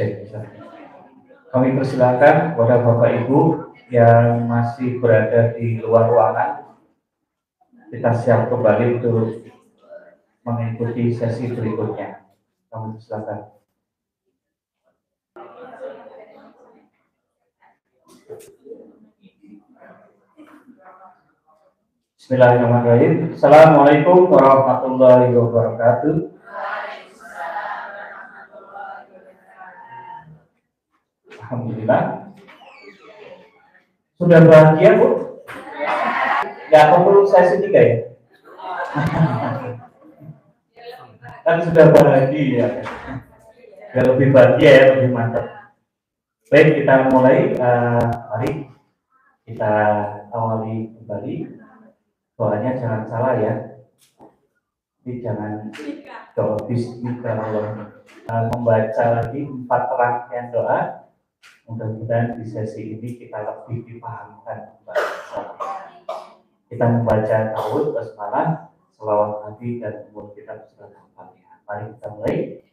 Cek. Kami persilakan kepada Bapak Ibu yang masih berada di luar ruangan, kita siap kembali untuk mengikuti sesi berikutnya. Kami persilakan. Bismillahirrahmanirrahim. Assalamualaikum warahmatullahi wabarakatuh. Alhamdulillah. Sudah bahagia, Bu? Ya, perlu sesi 3 ya? Kan sudah bahagia. Ya, lebih bahagia ya, lebih mantap. Baik, kita mulai. Mari kita awali kembali. Doanya jangan salah ya. Jadi jangan doa bismillah. Membaca lagi 4 rangkaian doa. Mudah-mudahan di sesi ini kita lebih dipahamkan. Kita membaca ta'awudz, basmalah, selawat Nabi dan umur kita sudah Al-Fatihah. Mari kita mulai.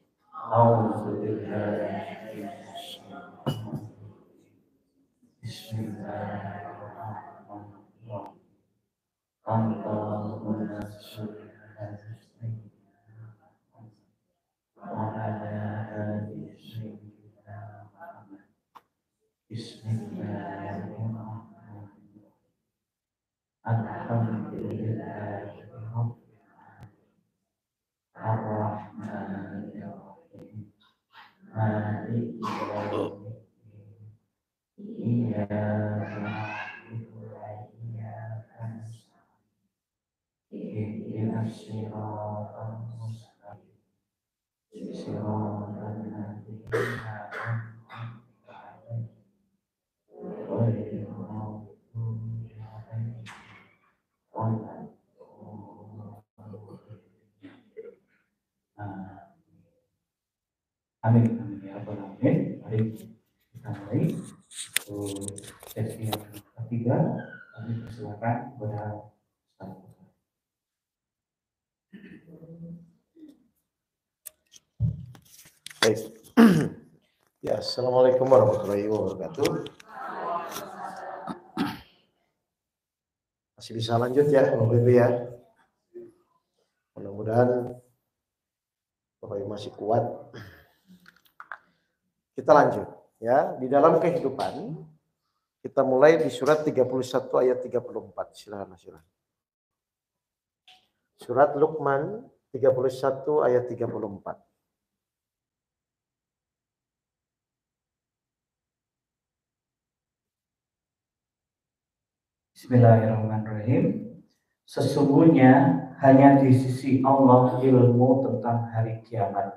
Bismillahirrahmanirrahim. Allahumma sholli ala Bismillahirrahmanirrahim. Alhamdulillahirrahmanirrahim. Ar-Rahmanirrahim. Maliki yaumiddin. Iyyaka na'budu wa iyyaka nasta'in. Ihdinas siratal mustaqim. Siratal ladzina an'amta 'alaihim. Amin. Amin ya rabbal alamin. Mari kita mulai sesi yang ketiga. Kami persilakan kepada Ustaz. Baik. Ya, assalamualaikum warahmatullahi wabarakatuh. Masih bisa lanjut ya, Bapak Ibu ya. Mudah-mudahan Bapak Ibu masih kuat. Kita lanjut ya. Di dalam kehidupan kita mulai di surat 31 ayat 34. Silakan. Surat Luqman 31 ayat 34. Bismillahirrahmanirrahim. Sesungguhnya hanya di sisi Allah ilmu tentang hari kiamat,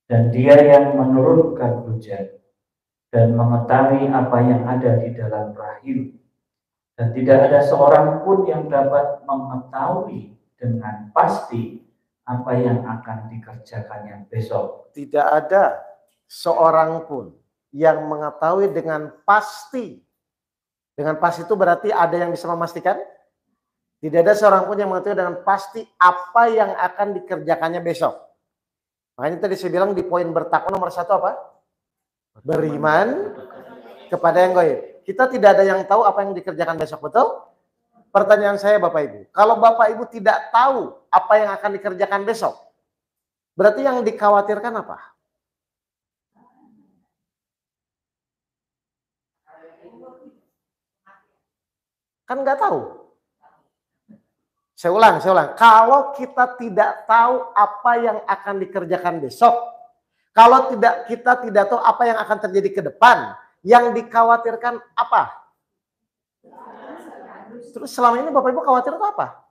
dan Dia yang menurunkan hujan dan mengetahui apa yang ada di dalam rahim, dan tidak ada seorang pun yang dapat mengetahui dengan pasti apa yang akan dikerjakannya besok. Tidak ada seorang pun yang mengetahui dengan pasti. Dengan pasti itu berarti ada yang bisa memastikan? Tidak ada seorang pun yang mengetahui dengan pasti apa yang akan dikerjakannya besok. Makanya tadi saya bilang di poin bertakwa nomor 1 apa? Beriman kepada yang gaib. Kita tidak ada yang tahu apa yang dikerjakan besok, betul? Pertanyaan saya Bapak Ibu, kalau Bapak Ibu tidak tahu apa yang akan dikerjakan besok, berarti yang dikhawatirkan apa? Kan nggak tahu. Saya ulang. Kalau kita tidak tahu apa yang akan dikerjakan besok, kalau kita tidak tahu apa yang akan terjadi ke depan, yang dikhawatirkan apa? Terus selama ini Bapak Ibu khawatir itu apa?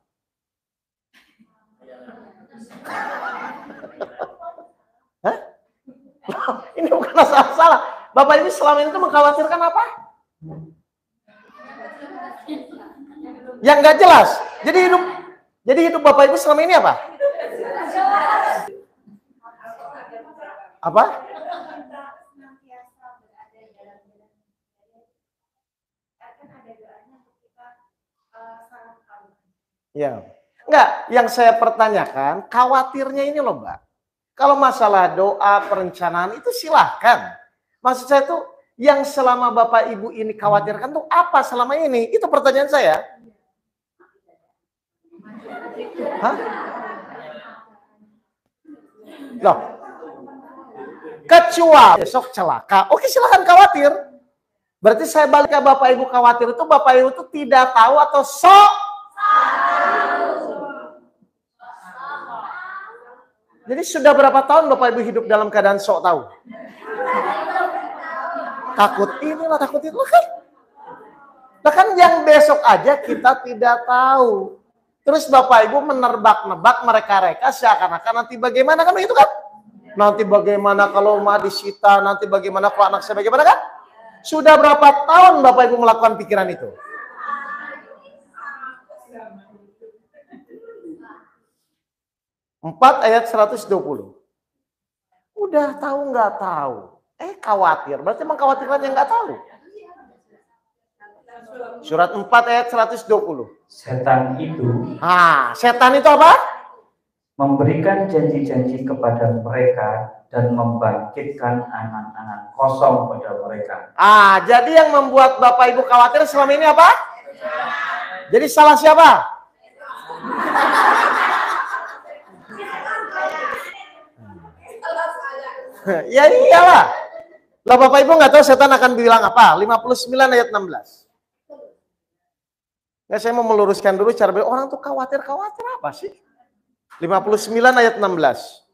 Hah? Ini bukan salah. Bapak Ibu selama ini mengkhawatirkan apa? Yang nggak jelas. Jadi hidup Bapak Ibu selama ini apa? Apa? Ya. Enggak, yang saya pertanyakan khawatirnya ini loh Mbak. Kalau masalah doa, perencanaan itu silahkan. Maksud saya tuh yang selama Bapak Ibu ini khawatirkan tuh apa selama ini? Itu pertanyaan saya. Hah? Loh, kecuali besok celaka, oke silahkan khawatir. Berarti saya balik ke Bapak Ibu khawatir itu Bapak Ibu itu tidak tahu atau sok. Jadi sudah berapa tahun Bapak Ibu hidup dalam keadaan sok tahu? Takut inilah, takut itu kan. Nah kan yang besok aja kita tidak tahu. Terus Bapak Ibu menerbak-nebak mereka-reka seakan-akan nanti bagaimana kan begitu kan? Nanti bagaimana kalau rumah disita, nanti bagaimana kalau anak saya bagaimana kan? Sudah berapa tahun Bapak Ibu melakukan pikiran itu? Empat ayat 120. Udah tahu nggak tahu? Khawatir. Berarti mengkhawatirkan yang nggak tahu. Surat 4 ayat 120. Setan itu Setan itu apa? memberikan janji-janji kepada mereka dan membangkitkan angan-angan kosong pada mereka. Jadi yang membuat Bapak Ibu khawatir selama ini apa? Jadi salah siapa? Ya iyalah. Lah Bapak Ibu nggak tahu setan akan bilang apa? 59 ayat 16. Ya saya mau meluruskan dulu cara orang tuh khawatir-khawatir apa sih? 59 ayat 16.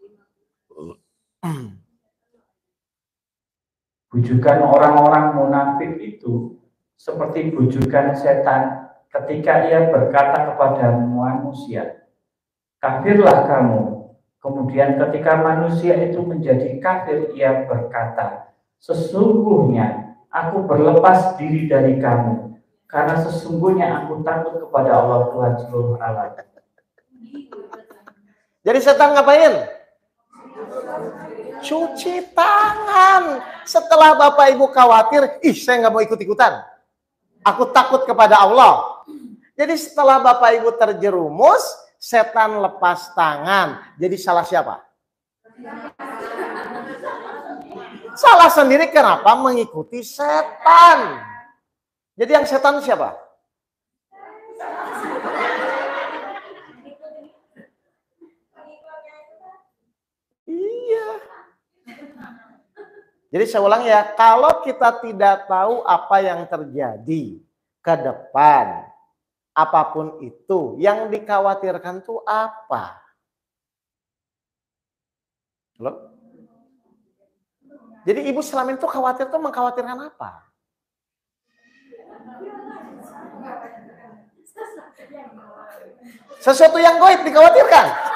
Bujukan orang-orang munafik itu seperti bujukan setan ketika ia berkata kepada manusia, kafirlah kamu. Kemudian ketika manusia itu menjadi kafir, ia berkata, sesungguhnya aku berlepas diri dari kamu, karena sesungguhnya aku takut kepada Allah Tuhan seluruh alam. Jadi setan ngapain? Cuci tangan. Setelah Bapak Ibu khawatir, saya nggak mau ikut-ikutan. Aku takut kepada Allah. Jadi setelah Bapak Ibu terjerumus, setan lepas tangan. Jadi salah siapa? Salah sendiri, kenapa mengikuti setan? Jadi yang setan siapa? Iya. Jadi saya ulang ya, kalau kita tidak tahu apa yang terjadi ke depan, apapun itu, yang dikhawatirkan itu apa? Halo? Jadi ibu selama itu khawatir itu mengkhawatirkan apa? Sesuatu yang gaib dikhawatirkan.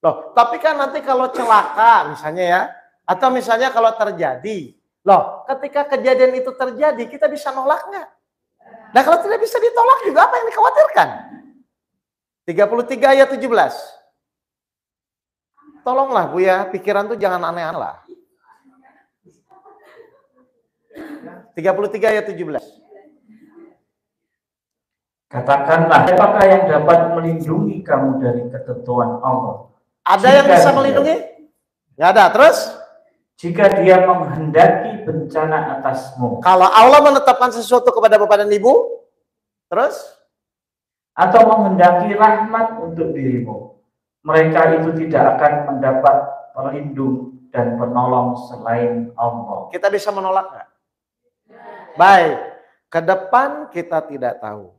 Loh, tapi kan nanti kalau celaka misalnya ya, atau misalnya kalau terjadi, loh, ketika kejadian itu terjadi, kita bisa nolak nggak? Nah kalau tidak bisa ditolak juga apa yang dikhawatirkan? 33 ayat 17. Tolonglah Bu ya, pikiran tuh jangan aneh-aneh lah. 33 ayat 17. Katakanlah, siapakah yang dapat melindungi kamu dari ketentuan Allah? Ada yang bisa melindungi? Nggak ada. Terus? Jika dia menghendaki bencana atasmu. Kalau Allah menetapkan sesuatu kepada Bapak dan Ibu, terus? Atau menghendaki rahmat untuk dirimu, mereka itu tidak akan mendapat pelindung dan penolong selain Allah. Kita bisa menolak nggak? Baik, ke depan kita tidak tahu.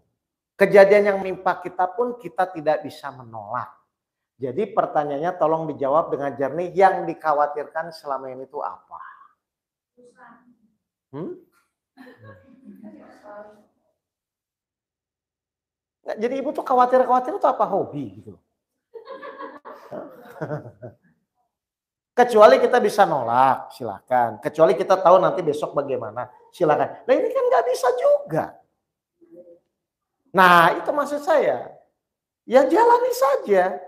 Kejadian yang menimpa kita pun kita tidak bisa menolak. Jadi pertanyaannya tolong dijawab dengan jernih, yang dikhawatirkan selama ini itu apa? Jadi ibu tuh khawatir-khawatir itu apa, hobi gitu? Kecuali kita bisa nolak, silakan. Kecuali kita tahu nanti besok bagaimana, silakan. Nah ini kan nggak bisa juga. Nah itu maksud saya. Ya jalani saja.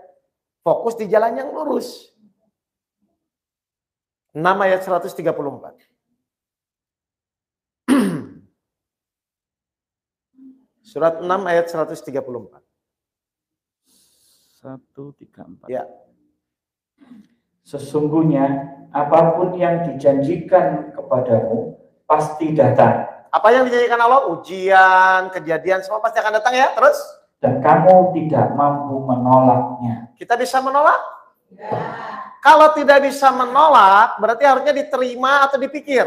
Fokus di jalan yang lurus. 6 ayat 134. Surat 6 ayat 134. 1:3-4. Ya. Sesungguhnya apapun yang dijanjikan kepadamu pasti datang. Apa yang dijanjikan Allah? Ujian, kejadian, semua pasti akan datang ya. Terus? Dan kamu tidak mampu menolaknya. Kita bisa menolak? Ya. Kalau tidak bisa menolak, berarti harusnya diterima atau dipikir?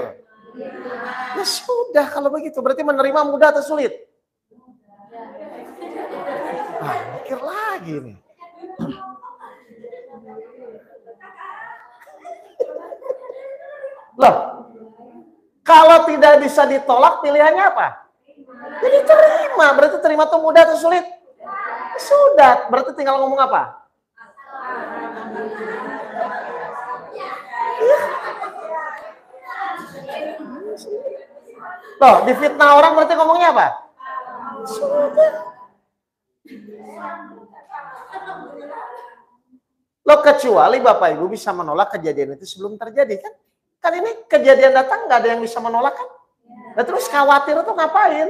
Ya sudah, kalau begitu. Berarti menerima mudah atau sulit? Mikir lagi nih. Loh, kalau tidak bisa ditolak, pilihannya apa? Jadi terima. Berarti terima itu mudah atau sulit? Sudah. Berarti tinggal ngomong apa? Loh, difitnah orang berarti ngomongnya apa? Sudah. Loh, kecuali Bapak Ibu bisa menolak kejadian itu sebelum terjadi kan? Kan ini kejadian datang nggak ada yang bisa menolak kan? Nah, terus khawatir itu ngapain?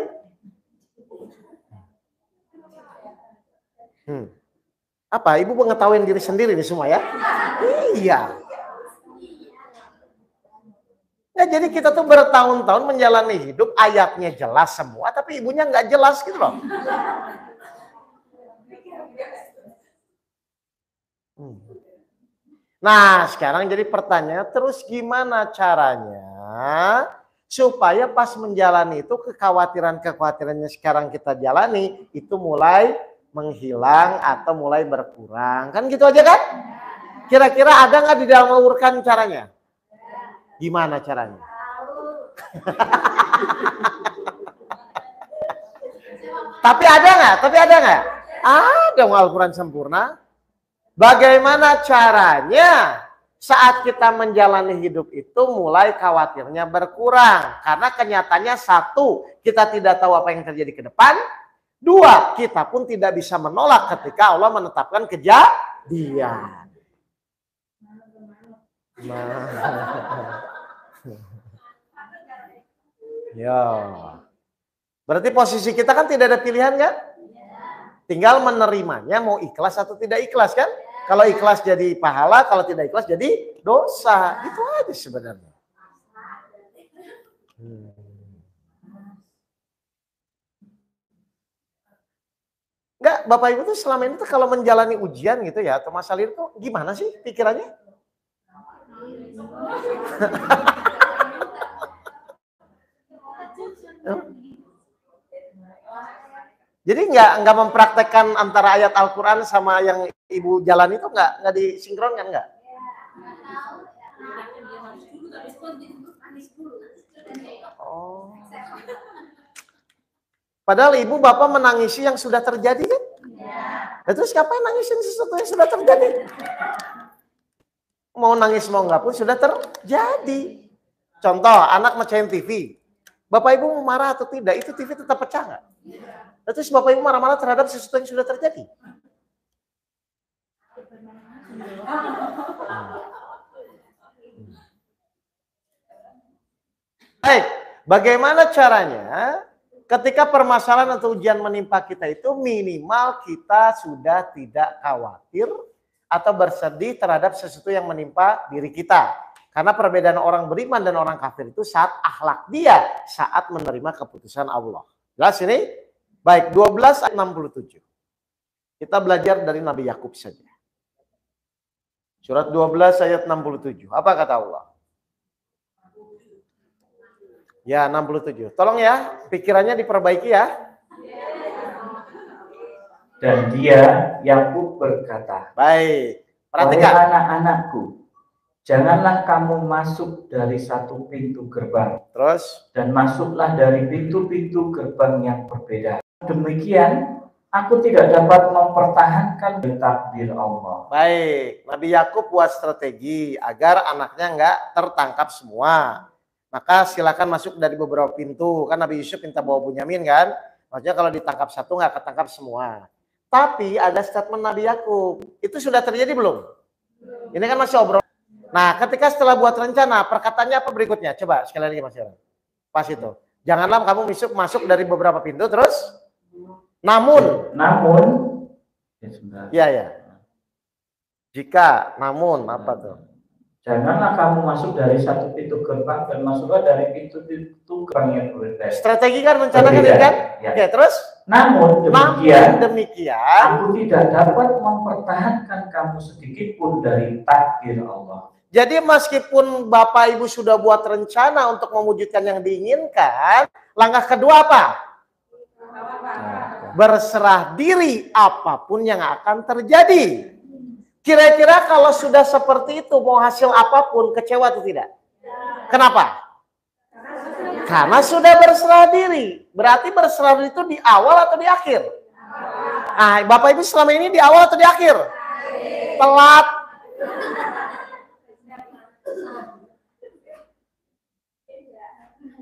Apa? Ibu mengetahui diri sendiri nih semua ya? Iya. Nah, jadi kita tuh bertahun-tahun menjalani hidup, ayatnya jelas semua, tapi ibunya nggak jelas gitu loh. Nah, sekarang jadi pertanyaan, terus gimana caranya supaya pas menjalani itu kekhawatiran-kekhawatirannya sekarang kita jalani itu mulai menghilang atau mulai berkurang. Kan gitu aja kan? Kira-kira ada nggak di dalam Al-Qur'an caranya? Gimana caranya? Tapi ada nggak? Ada Al-Qur'an sempurna. Bagaimana caranya saat kita menjalani hidup itu mulai khawatirnya berkurang? Karena kenyataannya satu, kita tidak tahu apa yang terjadi ke depan. Dua, kita pun tidak bisa menolak ketika Allah menetapkan kejadian. Ya. Berarti posisi kita kan tidak ada pilihan kan? Tinggal menerimanya mau ikhlas atau tidak ikhlas kan? Kalau ikhlas jadi pahala, kalau tidak ikhlas jadi dosa. Itu aja sebenarnya. Enggak, Bapak Ibu tuh selama ini tuh kalau menjalani ujian gitu ya, atau masalah itu gimana sih pikirannya? Jadi nggak mempraktekkan antara ayat Al-Quran sama yang ibu jalan itu nggak disinkronkan nggak? Oh. Padahal ibu bapak menangisi yang sudah terjadi kan? Ya. Terus ngapain nangisin sesuatu yang sudah terjadi? Mau nangis mau nggak pun sudah terjadi. Contoh anak mecahin TV, bapak ibu marah atau tidak? Itu TV tetap pecah nggak? Terus Bapak Ibu marah-marah terhadap sesuatu yang sudah terjadi. Baik, bagaimana caranya ketika permasalahan atau ujian menimpa kita itu minimal kita sudah tidak khawatir atau bersedih terhadap sesuatu yang menimpa diri kita. Karena perbedaan orang beriman dan orang kafir itu saat akhlak dia saat menerima keputusan Allah. Jelas ini? Baik, 12 ayat 67. Kita belajar dari Nabi Yakub saja. Surat 12 ayat 67. Apa kata Allah? Ya, 67. Tolong ya, pikirannya diperbaiki ya. Dan dia, Yakub berkata, baik, perhatikan. Wahai anak-anakku, janganlah kamu masuk dari satu pintu gerbang. Terus? Dan masuklah dari pintu-pintu gerbang yang berbeda. Demikian, aku tidak dapat mempertahankan takdir Allah. Baik, Nabi Yakub buat strategi agar anaknya nggak tertangkap semua. Maka silakan masuk dari beberapa pintu. Kan Nabi Yusuf minta bawa Bunyamin kan? Maksudnya kalau ditangkap satu nggak ketangkap semua. Tapi ada statement Nabi Yakub. Itu sudah terjadi belum? Ini kan masih obrol. Nah, ketika setelah buat rencana, perkataannya apa berikutnya? Coba sekali lagi Mas Yoran. Pas itu. Janganlah kamu masuk dari beberapa pintu terus. Namun, ya, Jika, namun apa tuh? Janganlah kamu masuk dari satu pintu gerbang dan masuklah dari pintu gerbang yang berbeda. Strategi kan rencanakan ini kan? Ya. Oke, terus? Namun demikian, aku tidak dapat mempertahankan kamu sedikit pun dari takdir Allah. Jadi meskipun Bapak Ibu sudah buat rencana untuk mewujudkan yang diinginkan, langkah kedua apa? Berserah diri apapun yang akan terjadi. Kira-kira kalau sudah seperti itu, mau hasil apapun, kecewa atau tidak? Kenapa? Karena sudah berserah diri. Berarti berserah diri itu di awal atau di akhir? Nah, Bapak Ibu selama ini di awal atau di akhir? Telat.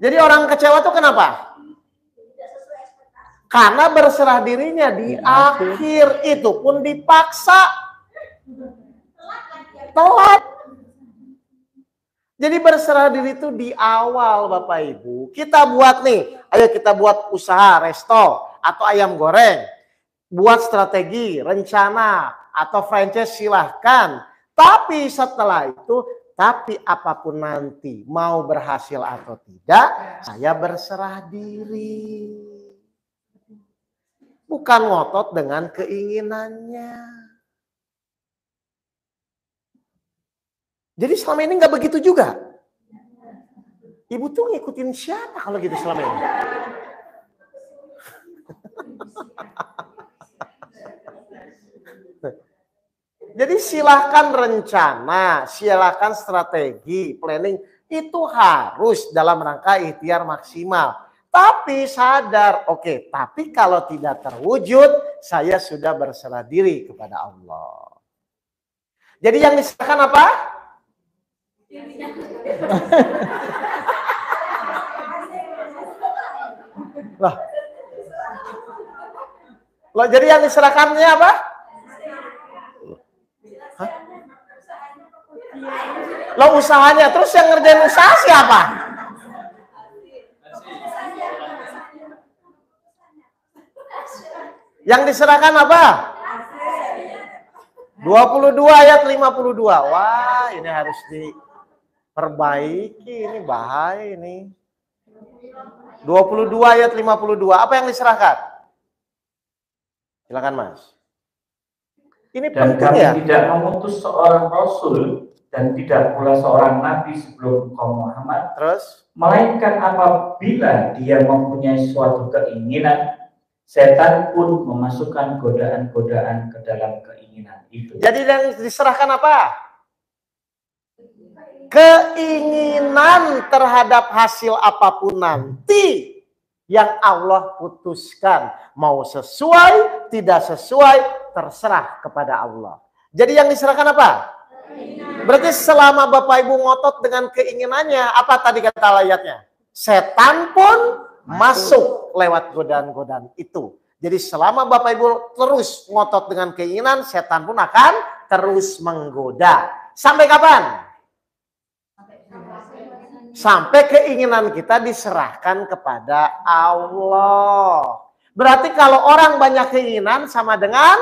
Jadi orang kecewa itu kenapa? Karena berserah dirinya di akhir, itu pun dipaksa. Telat. Jadi berserah diri itu di awal Bapak Ibu. Kita buat nih, ayo kita buat usaha resto atau ayam goreng. Buat strategi, rencana atau franchise silahkan. Tapi setelah itu, tapi apapun nanti mau berhasil atau tidak, saya berserah diri. Bukan ngotot dengan keinginannya. Jadi selama ini nggak begitu juga. Ibu tuh ngikutin siapa kalau gitu selama ini? Jadi silahkan rencana, silahkan strategi, planning. Itu harus dalam rangka ikhtiar maksimal. Tapi sadar, oke, tapi kalau tidak terwujud, saya sudah berserah diri kepada Allah. Jadi yang diserahkan apa? Loh, jadi yang diserahkannya apa? Hah? Lo usahanya, terus yang ngerjain usaha siapa? Yang diserahkan apa? 22 ayat 52. Wah, ini harus diperbaiki, ini bahaya ini. 22 ayat 52. Apa yang diserahkan? Silakan Mas. Ini dan penting kami ya. tidak mengutus seorang rasul dan tidak pula seorang nabi sebelum engkau Muhammad. Terus? Melainkan apabila dia mempunyai suatu keinginan, setan pun memasukkan godaan-godaan ke dalam keinginan itu. Jadi yang diserahkan apa? Keinginan terhadap hasil apapun nanti yang Allah putuskan. Mau sesuai, tidak sesuai, terserah kepada Allah. Jadi yang diserahkan apa? Berarti selama Bapak Ibu ngotot dengan keinginannya, apa tadi kata ayatnya? Setan pun masuk lewat godaan-godaan itu. Jadi selama Bapak Ibu terus ngotot dengan keinginan, setan pun akan terus menggoda. Sampai kapan? Sampai keinginan kita diserahkan kepada Allah. Berarti kalau orang banyak keinginan sama dengan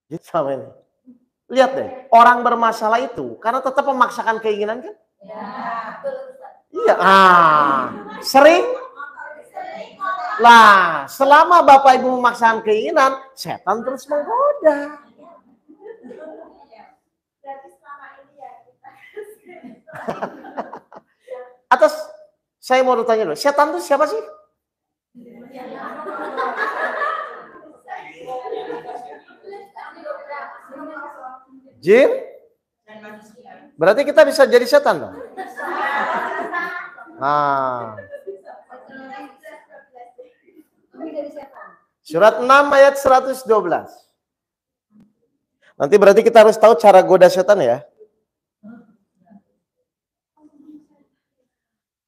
gitu sama ini. Lihat deh, orang bermasalah itu karena tetap memaksakan keinginan kan? Iya, sering. Lah, selama Bapak Ibu memaksakan keinginan, setan terus menggoda. Atas, saya mau tanya dulu, setan itu siapa sih? Jin? Berarti kita bisa jadi setan dong? Nah. Surat 6 ayat 112. Nanti berarti kita harus tahu cara goda setan ya.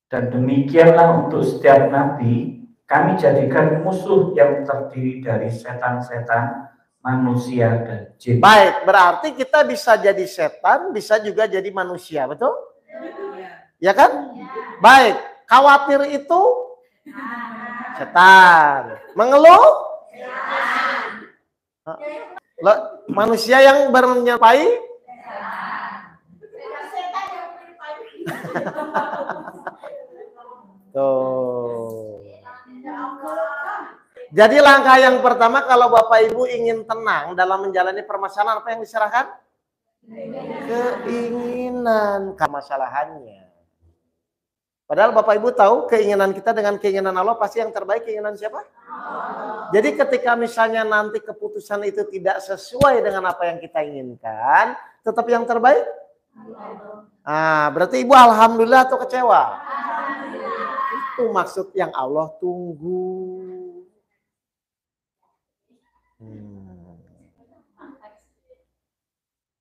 Dan demikianlah untuk setiap nabi, kami jadikan musuh yang terdiri dari setan-setan, manusia, dan jin. Baik, berarti kita bisa jadi setan, bisa juga jadi manusia, betul? Ya kan? Baik, khawatir itu Setan. Mengeluh? Manusia yang menyerupai? Tuh. Jadi langkah yang pertama kalau Bapak Ibu ingin tenang dalam menjalani permasalahan, apa yang diserahkan? Keinginan permasalahannya. Padahal Bapak Ibu tahu keinginan kita dengan keinginan Allah pasti yang terbaik keinginan siapa? Jadi ketika misalnya nanti keputusan itu tidak sesuai dengan apa yang kita inginkan, tetap yang terbaik? Berarti Ibu alhamdulillah atau kecewa? Itu maksud yang Allah tunggu.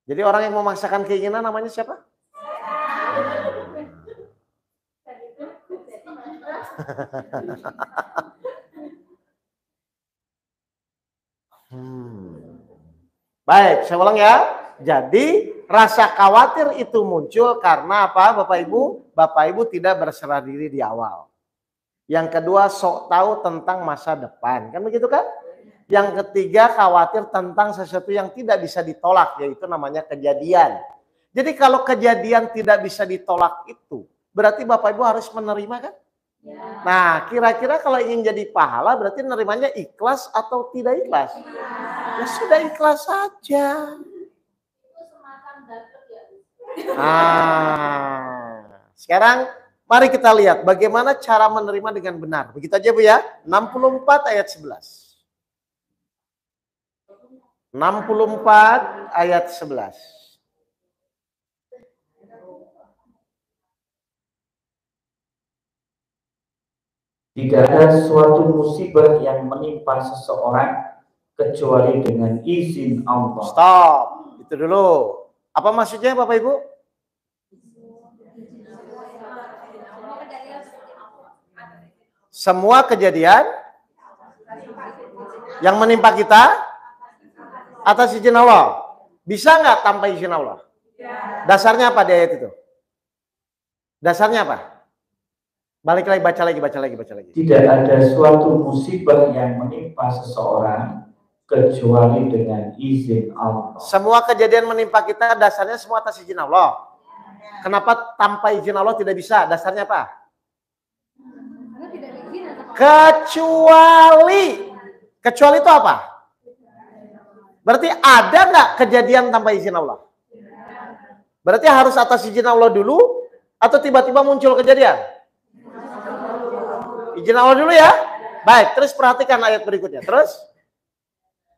Jadi orang yang memaksakan keinginan namanya siapa? Baik, saya ulang ya. Jadi rasa khawatir itu muncul karena apa Bapak Ibu? Bapak Ibu tidak berserah diri di awal. Yang kedua sok tahu tentang masa depan. Kan begitu kan? Yang ketiga khawatir tentang sesuatu yang tidak bisa ditolak, yaitu namanya kejadian. Jadi kalau kejadian tidak bisa ditolak itu, berarti Bapak Ibu harus menerima kan? Ya. Nah kira-kira kalau ingin jadi pahala berarti menerimanya ikhlas atau tidak ikhlas? Ya sudah ikhlas saja. Sekarang mari kita lihat bagaimana cara menerima dengan benar. Begitu aja Bu ya. 64 ayat 11. 64 ayat 11. Tidak ada suatu musibah yang menimpa seseorang kecuali dengan izin Allah. Stop. Itu dulu. Apa maksudnya Bapak Ibu? Semua kejadian yang menimpa kita atas izin Allah. Bisa nggak tanpa izin Allah? Dasarnya apa di ayat itu? Dasarnya apa? Balik lagi, baca lagi. Tidak ada suatu musibah yang menimpa seseorang kecuali dengan izin Allah. Semua kejadian menimpa kita dasarnya semua atas izin Allah. Kenapa tanpa izin Allah tidak bisa? Dasarnya apa? Kecuali itu apa? Berarti ada nggak kejadian tanpa izin Allah? Berarti harus atas izin Allah dulu atau tiba-tiba muncul kejadian? Izin Allah dulu ya. Baik, terus perhatikan ayat berikutnya. Terus?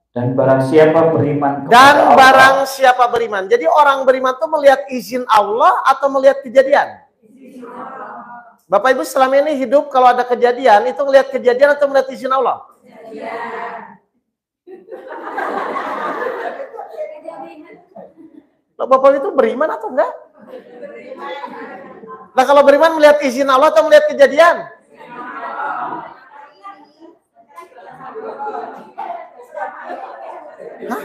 Dan barang siapa beriman kepada Dan Allah. barang siapa beriman. Jadi orang beriman itu melihat izin Allah atau melihat kejadian? Bapak Ibu selama ini hidup kalau ada kejadian itu melihat kejadian atau melihat izin Allah? Bapak itu beriman atau enggak? Nah kalau beriman melihat izin Allah atau melihat kejadian? Hah?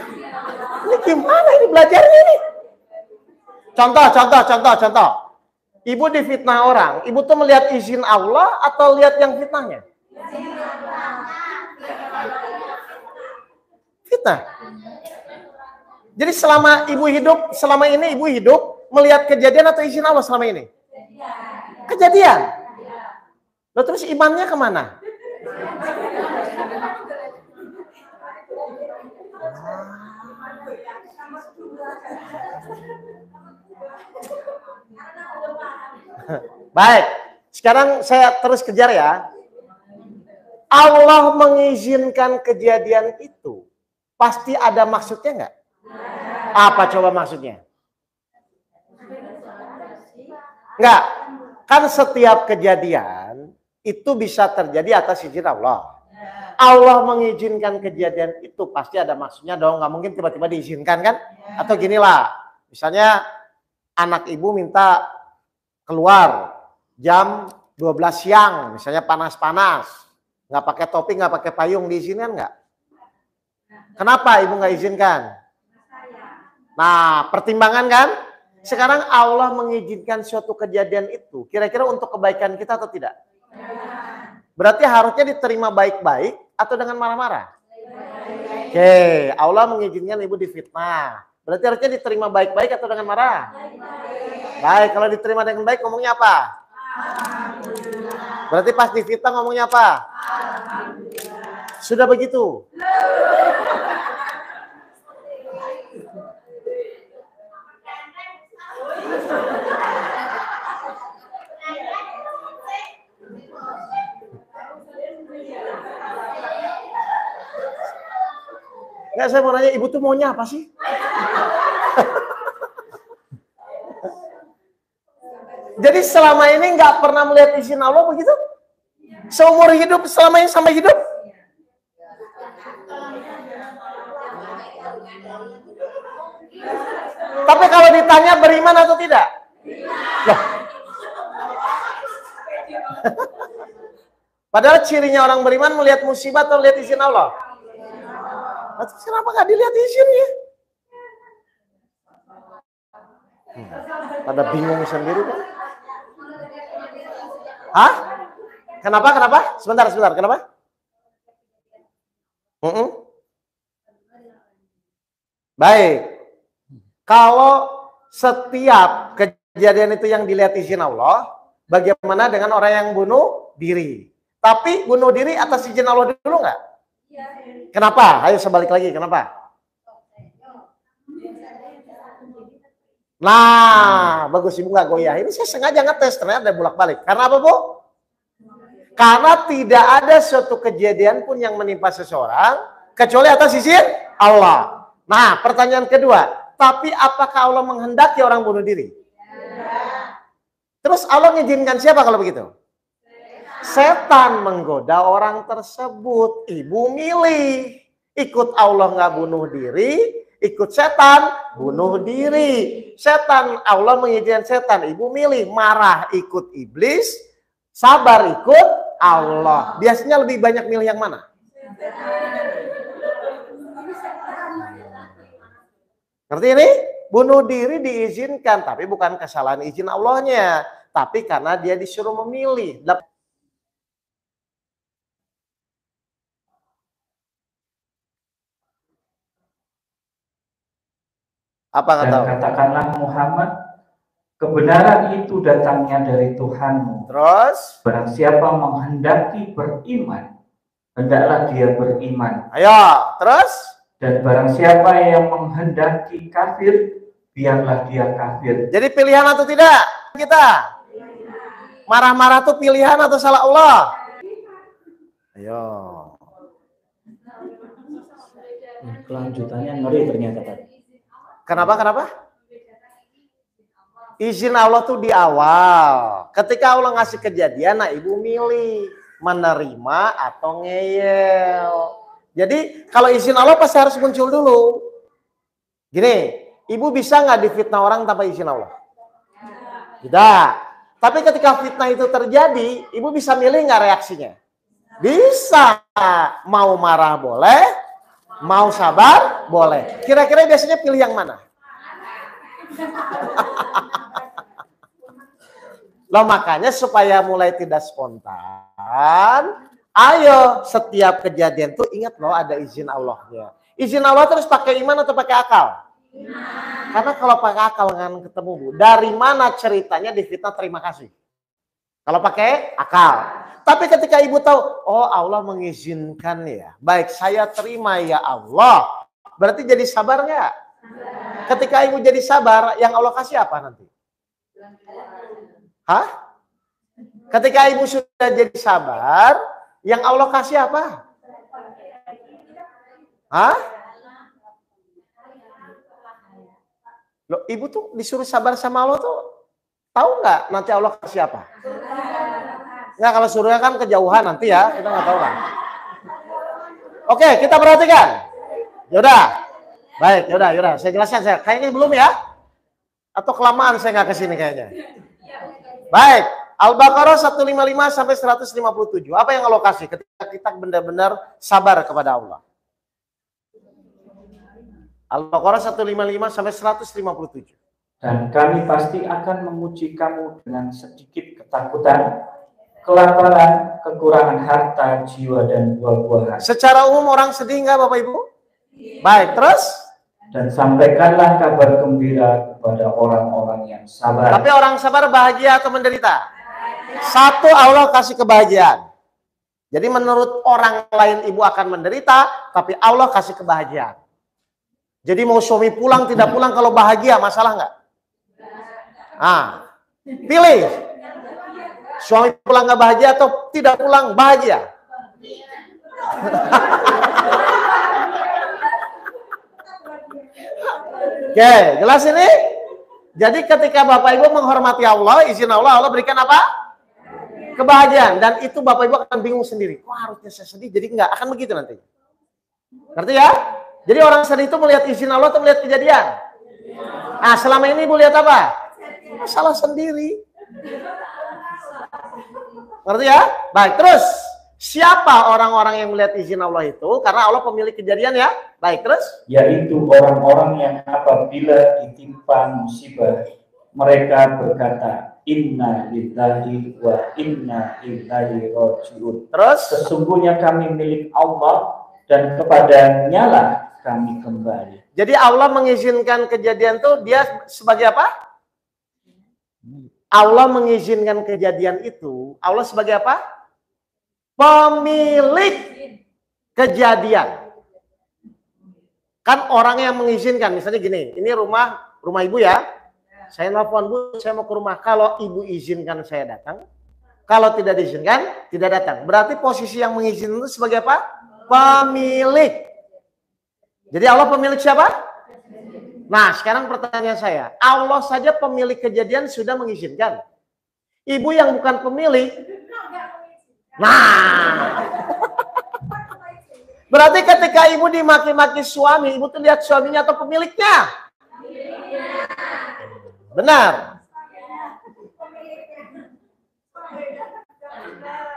Ini gimana ini belajarnya ini? Contoh. Ibu difitnah orang, ibu tuh melihat izin Allah atau lihat yang fitnahnya? Fitnah. Jadi selama ini ibu hidup melihat kejadian atau izin Allah selama ini? Kejadian. Lalu terus imannya kemana? Baik, sekarang saya terus kejar ya. Allah mengizinkan kejadian itu pasti ada maksudnya enggak? Apa coba maksudnya? Enggak, kan setiap kejadian itu bisa terjadi atas izin Allah. Allah mengizinkan kejadian itu pasti ada maksudnya dong, nggak mungkin tiba-tiba diizinkan kan? Atau ginilah, misalnya anak ibu minta keluar jam 12 siang, misalnya panas-panas, nggak pakai topi, nggak pakai payung, diizinkan nggak? Kenapa ibu nggak izinkan? Nah, pertimbangan kan? Sekarang Allah mengizinkan suatu kejadian itu, kira-kira untuk kebaikan kita atau tidak? Berarti harusnya diterima baik-baik atau dengan marah-marah? Oke, Allah mengizinkan ibu difitnah. Berarti harusnya diterima baik-baik atau dengan marah? Baik, kalau diterima dengan baik ngomongnya apa? Berarti pas difitnah ngomongnya apa? Sudah begitu. Nggak, saya mau nanya, ibu tuh maunya apa sih? Jadi selama ini nggak pernah melihat izin Allah begitu? Seumur hidup, selama ini sampai hidup? Tapi kalau ditanya beriman atau tidak? Loh. Padahal cirinya orang beriman melihat musibah atau melihat izin Allah? Kenapa nggak dilihat izinnya? Pada bingung sendiri kan? Hah? Kenapa? Sebentar. Kenapa? Baik. Kalau setiap kejadian itu yang dilihat izin Allah, bagaimana dengan orang yang bunuh diri? Tapi bunuh diri atas izin Allah dulu nggak? Kenapa? Ayo sebalik lagi, kenapa? Nah, bagus ibu nggak goyah. Ini saya sengaja ngetes, ternyata ada bolak-balik. Karena apa, Bu? Karena tidak ada suatu kejadian pun yang menimpa seseorang kecuali atas izin Allah. Nah, pertanyaan kedua, tapi apakah Allah menghendaki orang bunuh diri? Terus Allah mengizinkan siapa kalau begitu? Setan menggoda orang tersebut. Ibu milih, ikut Allah nggak bunuh diri, ikut setan bunuh diri. Setan, Allah mengizinkan setan, ibu milih marah ikut iblis, sabar ikut Allah. Biasanya lebih banyak milih yang mana? Ngerti ini? Bunuh diri diizinkan, tapi bukan kesalahan izin Allahnya, tapi karena dia disuruh memilih. Apa kata Dan katakanlah Muhammad, kebenaran itu datangnya dari Tuhanmu. Terus? Barang siapa menghendaki beriman, hendaklah dia beriman. Ayo, terus? Dan barang siapa yang menghendaki kafir, biarlah dia kafir. Jadi pilihan atau tidak kita? Marah-marah tuh pilihan atau salah Allah? Ayo. Kelanjutannya ngeri ternyata tadi. Kenapa? Izin Allah tuh di awal. Ketika Allah ngasih kejadian, nah ibu milih menerima atau ngeyel. Jadi kalau izin Allah pasti harus muncul dulu. Gini, ibu bisa nggak difitnah orang tanpa izin Allah? Tidak. Tapi ketika fitnah itu terjadi, ibu bisa milih nggak reaksinya? Bisa. Mau marah boleh, mau sabar boleh. Kira-kira biasanya pilih yang mana? Loh, makanya supaya mulai tidak spontan, ayo setiap kejadian tuh ingat loh ada izin Allahnya. Izin Allah terus pakai iman atau pakai akal? Karena kalau pakai akal kan ketemu, Bu. Dari mana ceritanya difitnah terima kasih? Kalau pakai akal. Tapi ketika ibu tahu, oh Allah mengizinkan ya. Baik, saya terima ya Allah. Berarti jadi sabar nggak? Ketika ibu jadi sabar, yang Allah kasih apa nanti? Hah? Ketika ibu sudah jadi sabar, yang Allah kasih apa? Hah? Loh, ibu tuh disuruh sabar sama Allah tuh, tahu nggak nanti Allah kasih apa? Nggak, kalau surga kan kejauhan nanti ya, kita nggak tahu kan. Oke, kita perhatikan. Yaudah, baik, yaudah. Saya jelaskan, kayaknya belum ya? Atau kelamaan saya nggak kesini kayaknya. Baik, Al-Baqarah 155 sampai 157. Apa yang Allah kasih ketika kita benar-benar sabar kepada Allah? Al-Baqarah 155 sampai 157. Dan kami pasti akan menguji kamu dengan sedikit ketakutan, kelaparan, kekurangan harta, jiwa, dan buah-buahan. Secara umum orang sedih nggak Bapak Ibu? Baik, terus? Dan sampaikanlah kabar gembira kepada orang-orang yang sabar. Tapi orang sabar bahagia atau menderita? Satu, Allah kasih kebahagiaan. Jadi menurut orang lain ibu akan menderita, tapi Allah kasih kebahagiaan. Jadi mau suami pulang tidak pulang kalau bahagia, masalah nggak? Ah, pilih. Suami pulang nggak bahagia atau tidak pulang bahagia? Oke, jelas ini? Jadi ketika Bapak Ibu menghormati Allah, izin Allah, Allah berikan apa? Kebahagiaan. Dan itu Bapak Ibu akan bingung sendiri. Wah, harusnya saya sedih, jadi enggak. Akan begitu nanti. Ngerti ya? Jadi orang sedih itu melihat izin Allah atau melihat kejadian? Nah, selama ini Ibu lihat apa? Masalah sendiri. Ngerti ya? Baik, terus. Siapa orang-orang yang melihat izin Allah itu? Karena Allah pemilik kejadian ya. Baik, terus? Yaitu orang-orang yang apabila ditimpa musibah, mereka berkata, Inna lillahi wa inna ilaihi raji'un. Terus? Sesungguhnya kami milik Allah dan kepadanya lah kami kembali. Jadi Allah mengizinkan kejadian itu dia sebagai apa? Allah mengizinkan kejadian itu, Allah sebagai apa? Pemilik kejadian. Kan orang yang mengizinkan, misalnya gini, ini rumah ibu ya. Saya nelfon, Bu, saya mau ke rumah. Kalau ibu izinkan saya datang. Kalau tidak diizinkan, tidak datang. Berarti posisi yang mengizinkan itu sebagai apa? Pemilik. Jadi Allah pemilik siapa? Nah, sekarang pertanyaan saya. Allah saja pemilik kejadian sudah mengizinkan. Ibu yang bukan pemilik. Nah. Berarti ketika ibu dimaki-maki suami, ibu tuh lihat suaminya atau pemiliknya? Benar.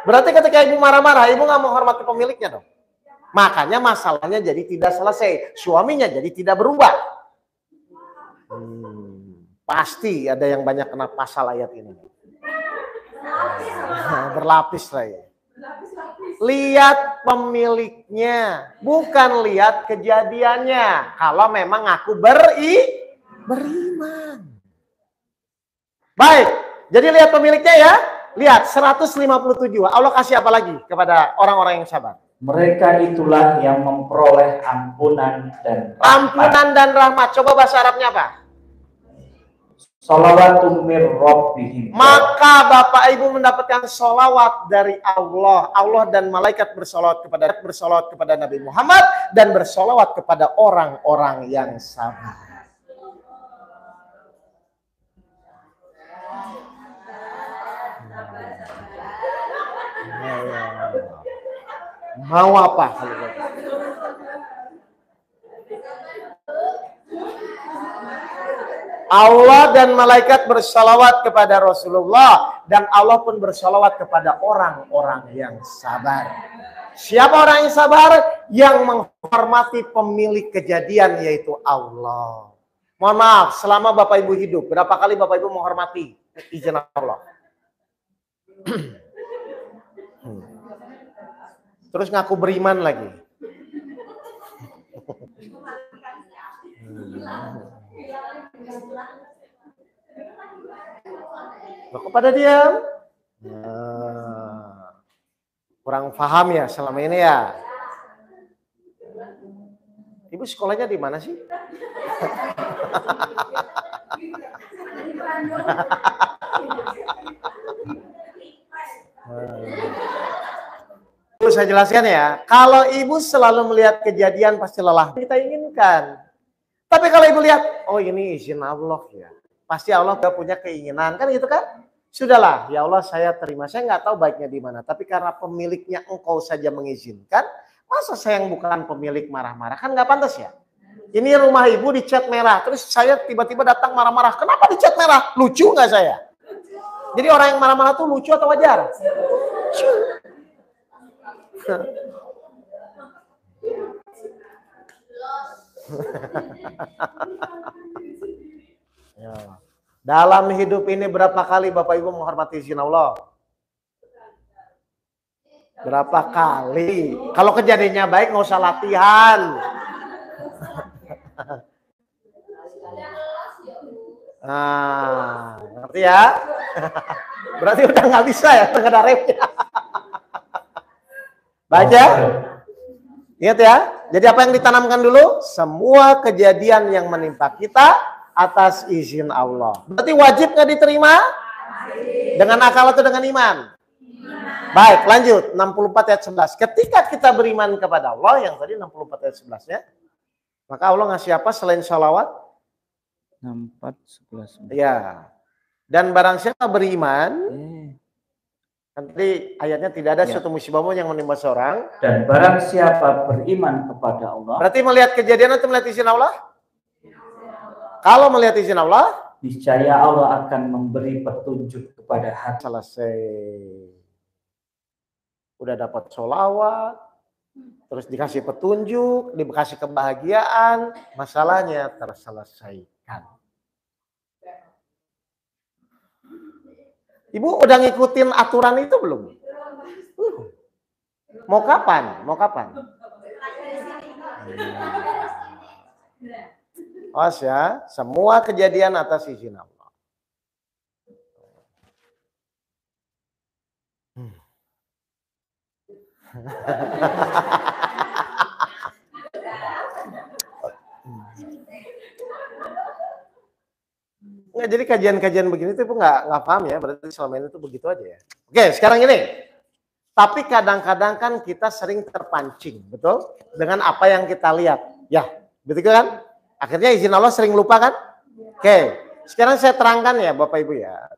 Berarti ketika ibu marah-marah, ibu nggak menghormati pemiliknya dong. Makanya masalahnya jadi tidak selesai. Suaminya jadi tidak berubah. Pasti ada yang banyak kena pasal ayat ini. Berlapis lah ya. Lihat pemiliknya, bukan lihat kejadiannya. Kalau memang aku beriman. Baik, jadi lihat pemiliknya ya. Lihat 157. Allah kasih apa lagi kepada orang-orang yang sabar? Mereka itulah yang memperoleh ampunan dan rahmat. Ampunan dan rahmat. Coba bahasa Arabnya apa? Sholawatun mir rabbihim. Maka Bapak Ibu mendapatkan sholawat dari Allah. Allah dan malaikat bersolawat kepada Nabi Muhammad dan bersolawat kepada orang-orang yang sabar. Mau apa? Allah dan malaikat bersalawat kepada Rasulullah dan Allah pun bersalawat kepada orang-orang yang sabar. Siapa orang yang sabar? Yang menghormati pemilik kejadian yaitu Allah. Mohon maaf, selama Bapak Ibu hidup, berapa kali Bapak Ibu menghormati izin Allah? Terus ngaku beriman lagi. Loh, kok pada diam? Kurang paham ya selama ini ya. Ibu sekolahnya di mana sih? Saya jelaskan ya. Kalau ibu selalu melihat kejadian pasti lelah. Kita inginkan. Tapi kalau ibu lihat, oh ini izin Allah ya. Pasti Allah gak punya keinginan, kan gitu kan? Sudahlah, ya Allah saya terima. Saya nggak tahu baiknya di mana. Tapi karena pemiliknya engkau saja mengizinkan, masa saya yang bukan pemilik marah-marah? Kan nggak pantas ya? Ini rumah ibu dicat merah, terus saya tiba-tiba datang marah-marah. Kenapa dicat merah? Lucu nggak saya? Jadi orang yang marah-marah tuh lucu atau wajar? Lucu. Ya. Dalam hidup ini berapa kali Bapak Ibu menghormati izin Allah? Berapa kali? Kalau kejadiannya baik nggak usah latihan. Nah, ngerti ya? Berarti udah nggak bisa ya, udah nggak ada remnya. Baca. Ingat ya. Jadi apa yang ditanamkan dulu? Semua kejadian yang menimpa kita atas izin Allah. Berarti wajib nggak diterima? Dengan akal atau dengan iman? Baik, lanjut. 64 ayat 11. Ketika kita beriman kepada Allah, yang tadi 64 ayat 11 ya. Maka Allah ngasih apa selain sholawat? 64, 11. Ya. Dan barang siapa beriman, nanti ayatnya tidak ada suatu musibah yang menimpa seorang. Dan barang siapa beriman kepada Allah. Berarti melihat kejadian atau melihat izin Allah? Kalau melihat izin Allah, niscaya Allah akan memberi petunjuk kepada hati. Selesai. Udah dapat sholawat, terus dikasih petunjuk, dikasih kebahagiaan, masalahnya terselesaikan. Ibu udah ngikutin aturan itu belum? Mau kapan? Mau kapan? Awas ya, semua kejadian atas izin Allah. Nggak, jadi kajian-kajian begini tuh nggak paham ya, berarti selama ini tuh begitu aja ya. Oke, sekarang ini. Tapi kadang-kadang kan kita sering terpancing, betul? Dengan apa yang kita lihat. Ya, betul kan? Akhirnya izin Allah sering lupa kan? Oke, sekarang saya terangkan ya Bapak Ibu ya.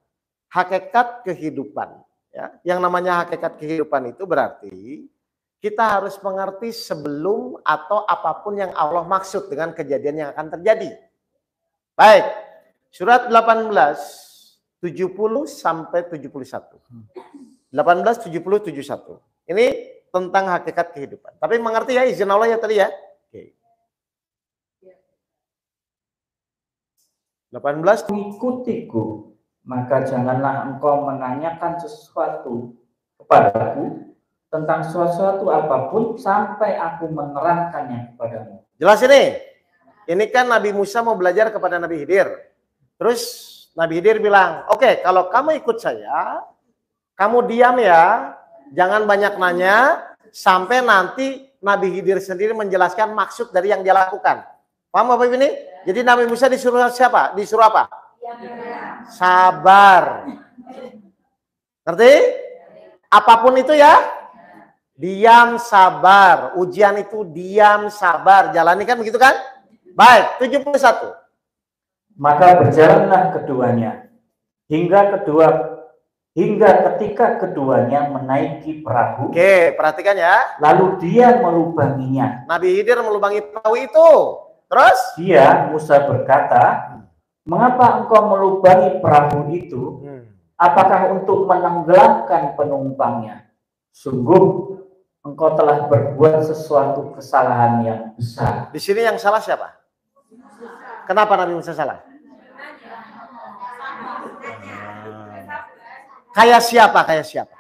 Hakikat kehidupan. Ya, yang namanya hakikat kehidupan itu berarti kita harus mengerti sebelum atau apapun yang Allah maksud dengan kejadian yang akan terjadi. Baik, surat 18, 70 sampai 71. 18, 70, 71. Ini tentang hakikat kehidupan. Tapi mengerti ya izin Allah ya tadi ya. Oke. 18, mengikutiku, maka janganlah engkau menanyakan sesuatu kepadaku tentang sesuatu apapun sampai aku menerangkannya kepadamu. Jelas ini? Ini kan Nabi Musa mau belajar kepada Nabi Khidir. Terus Nabi Khidir bilang, oke, kalau kamu ikut saya, kamu diam ya, jangan banyak nanya, sampai nanti Nabi Khidir sendiri menjelaskan maksud dari yang dia lakukan. Paham Bapak Ibu ini? Jadi Nabi Musa disuruh siapa? Disuruh apa? Sabar. Ngerti? Apapun itu ya, diam sabar. Ujian itu diam sabar. Jalani kan begitu kan? Baik, 71. Maka berjalanlah keduanya hingga ketika keduanya menaiki perahu. Oke, perhatikan ya. Lalu dia melubanginya. Nabi Khidir melubangi perahu itu. Terus? Dia, Musa berkata, mengapa engkau melubangi perahu itu? Apakah untuk menenggelamkan penumpangnya? Sungguh engkau telah berbuat sesuatu kesalahan yang besar. Di sini yang salah siapa? Kenapa Nabi Musa salah? Kayak siapa? Kayak siapa?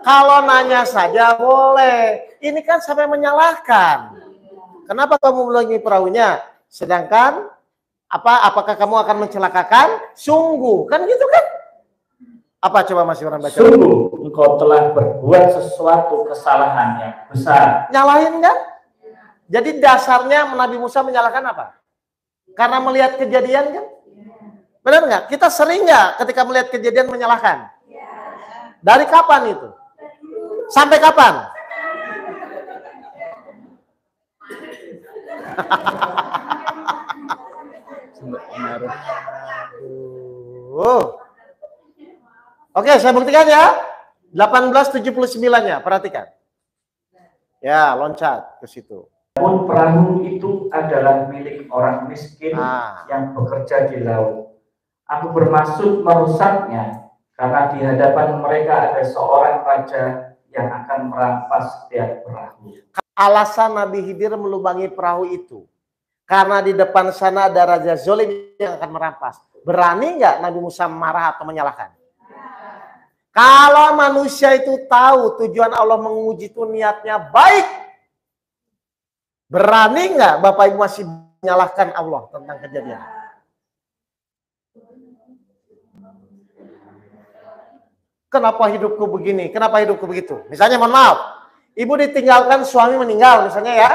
Kalau nanya saja boleh. Ini kan sampai menyalahkan. Kenapa kamu melubangi perahunya? Sedangkan apakah kamu akan mencelakakan? Sungguh, kan gitu kan? Apa coba Mas Iwan baca? Sungguh engkau telah berbuat sesuatu kesalahan yang besar. Nyalahin kan? Jadi dasarnya Nabi Musa menyalahkan apa? Karena melihat kejadian kan? Benar nggak? Kita sering nggak ketika melihat kejadian menyalahkan? Dari kapan itu? Sampai kapan? Oke, saya buktikan ya. 1879-nya, perhatikan. Ya, loncat ke situ. Namun perahu itu adalah milik orang miskin yang bekerja di laut. Aku bermaksud merusaknya karena di hadapan mereka ada seorang raja yang akan merampas setiap perahu. Alasan Nabi Khidir melubangi perahu itu karena di depan sana ada raja zolim yang akan merampas. Berani nggak Nabi Musa marah atau menyalahkan? Kalau manusia itu tahu tujuan Allah menguji itu niatnya baik, berani nggak Bapak Ibu masih menyalahkan Allah tentang kejadian? Kenapa hidupku begini? Kenapa hidupku begitu? Misalnya mohon maaf, ibu ditinggalkan suami meninggal misalnya ya.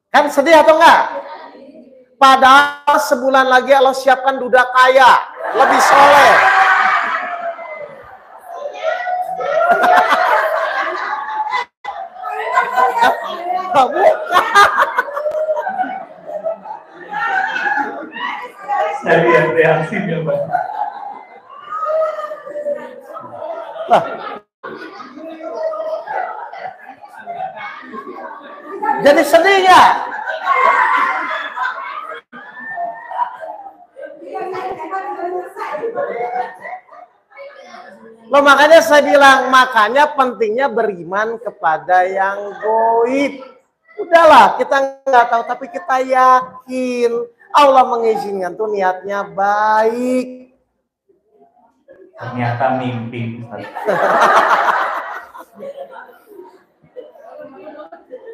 Kan sedih atau enggak? Padahal sebulan lagi Allah siapkan duda kaya, lebih soleh. Saya lihat reaksinya, Pak. Lah. Jadi sedih nggak? Loh, makanya saya bilang, makanya pentingnya beriman kepada yang goib. Udahlah, kita nggak tahu, tapi kita yakin Allah mengizinkan tuh niatnya baik. Ternyata mimpi.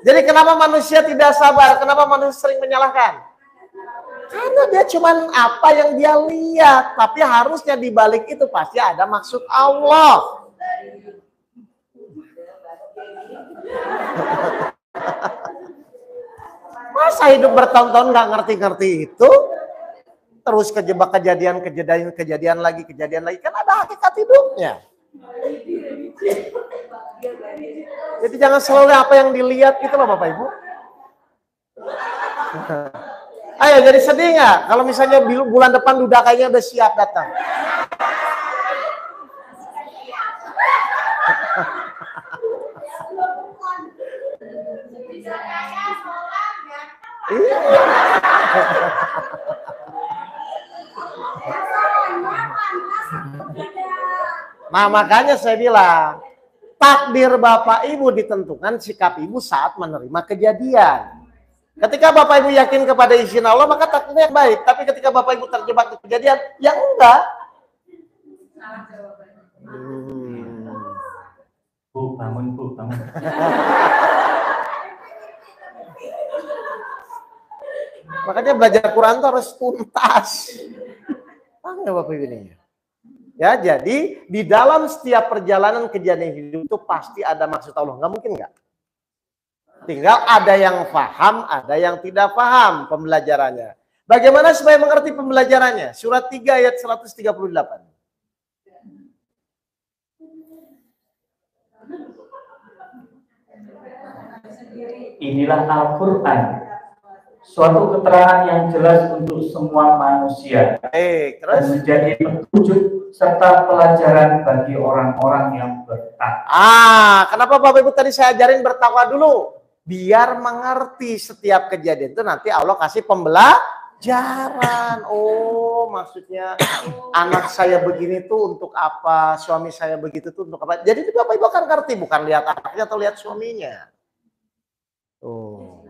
Jadi kenapa manusia tidak sabar? Kenapa manusia sering menyalahkan? Karena dia cuman apa yang dia lihat, tapi harusnya di balik itu pasti ada maksud Allah. Masa hidup bertahun-tahun nggak ngerti-ngerti itu? Terus kejebak kejadian lagi, kan ada hakikat hidupnya. Jadi jangan selalu apa yang dilihat gitu loh Bapak Ibu. Ayo, jadi sedih nggak kalau misalnya bulan depan duda kayaknya udah siap datang? Nah, makanya saya bilang, takdir Bapak Ibu ditentukan sikap Ibu saat menerima kejadian. Ketika Bapak Ibu yakin kepada izin Allah, maka takdirnya baik. Tapi ketika Bapak Ibu terjebak di kejadian, ya enggak. Bu, bangun, Bu, bangun. Makanya belajar Quran itu harus tuntas. Paham nggak Bapak Ibu ini? Ya, jadi di dalam setiap perjalanan kejadian hidup itu pasti ada maksud Allah. Nggak mungkin nggak? Tinggal ada yang paham, ada yang tidak paham pembelajarannya. Bagaimana supaya mengerti pembelajarannya? Surat 3 ayat 138. Inilah Al-Quran, suatu keterangan yang jelas untuk semua manusia dan menjadi petunjuk serta pelajaran bagi orang-orang yang bertakwa. Kenapa Bapak Ibu tadi saya ajarin bertakwa dulu? Biar mengerti setiap kejadian itu nanti Allah kasih pembelajaran. Oh, maksudnya anak saya begini tuh untuk apa? Suami saya begitu tuh untuk apa? Jadi Bapak Ibu akan ngerti, bukan lihat anaknya atau lihat suaminya. Oh.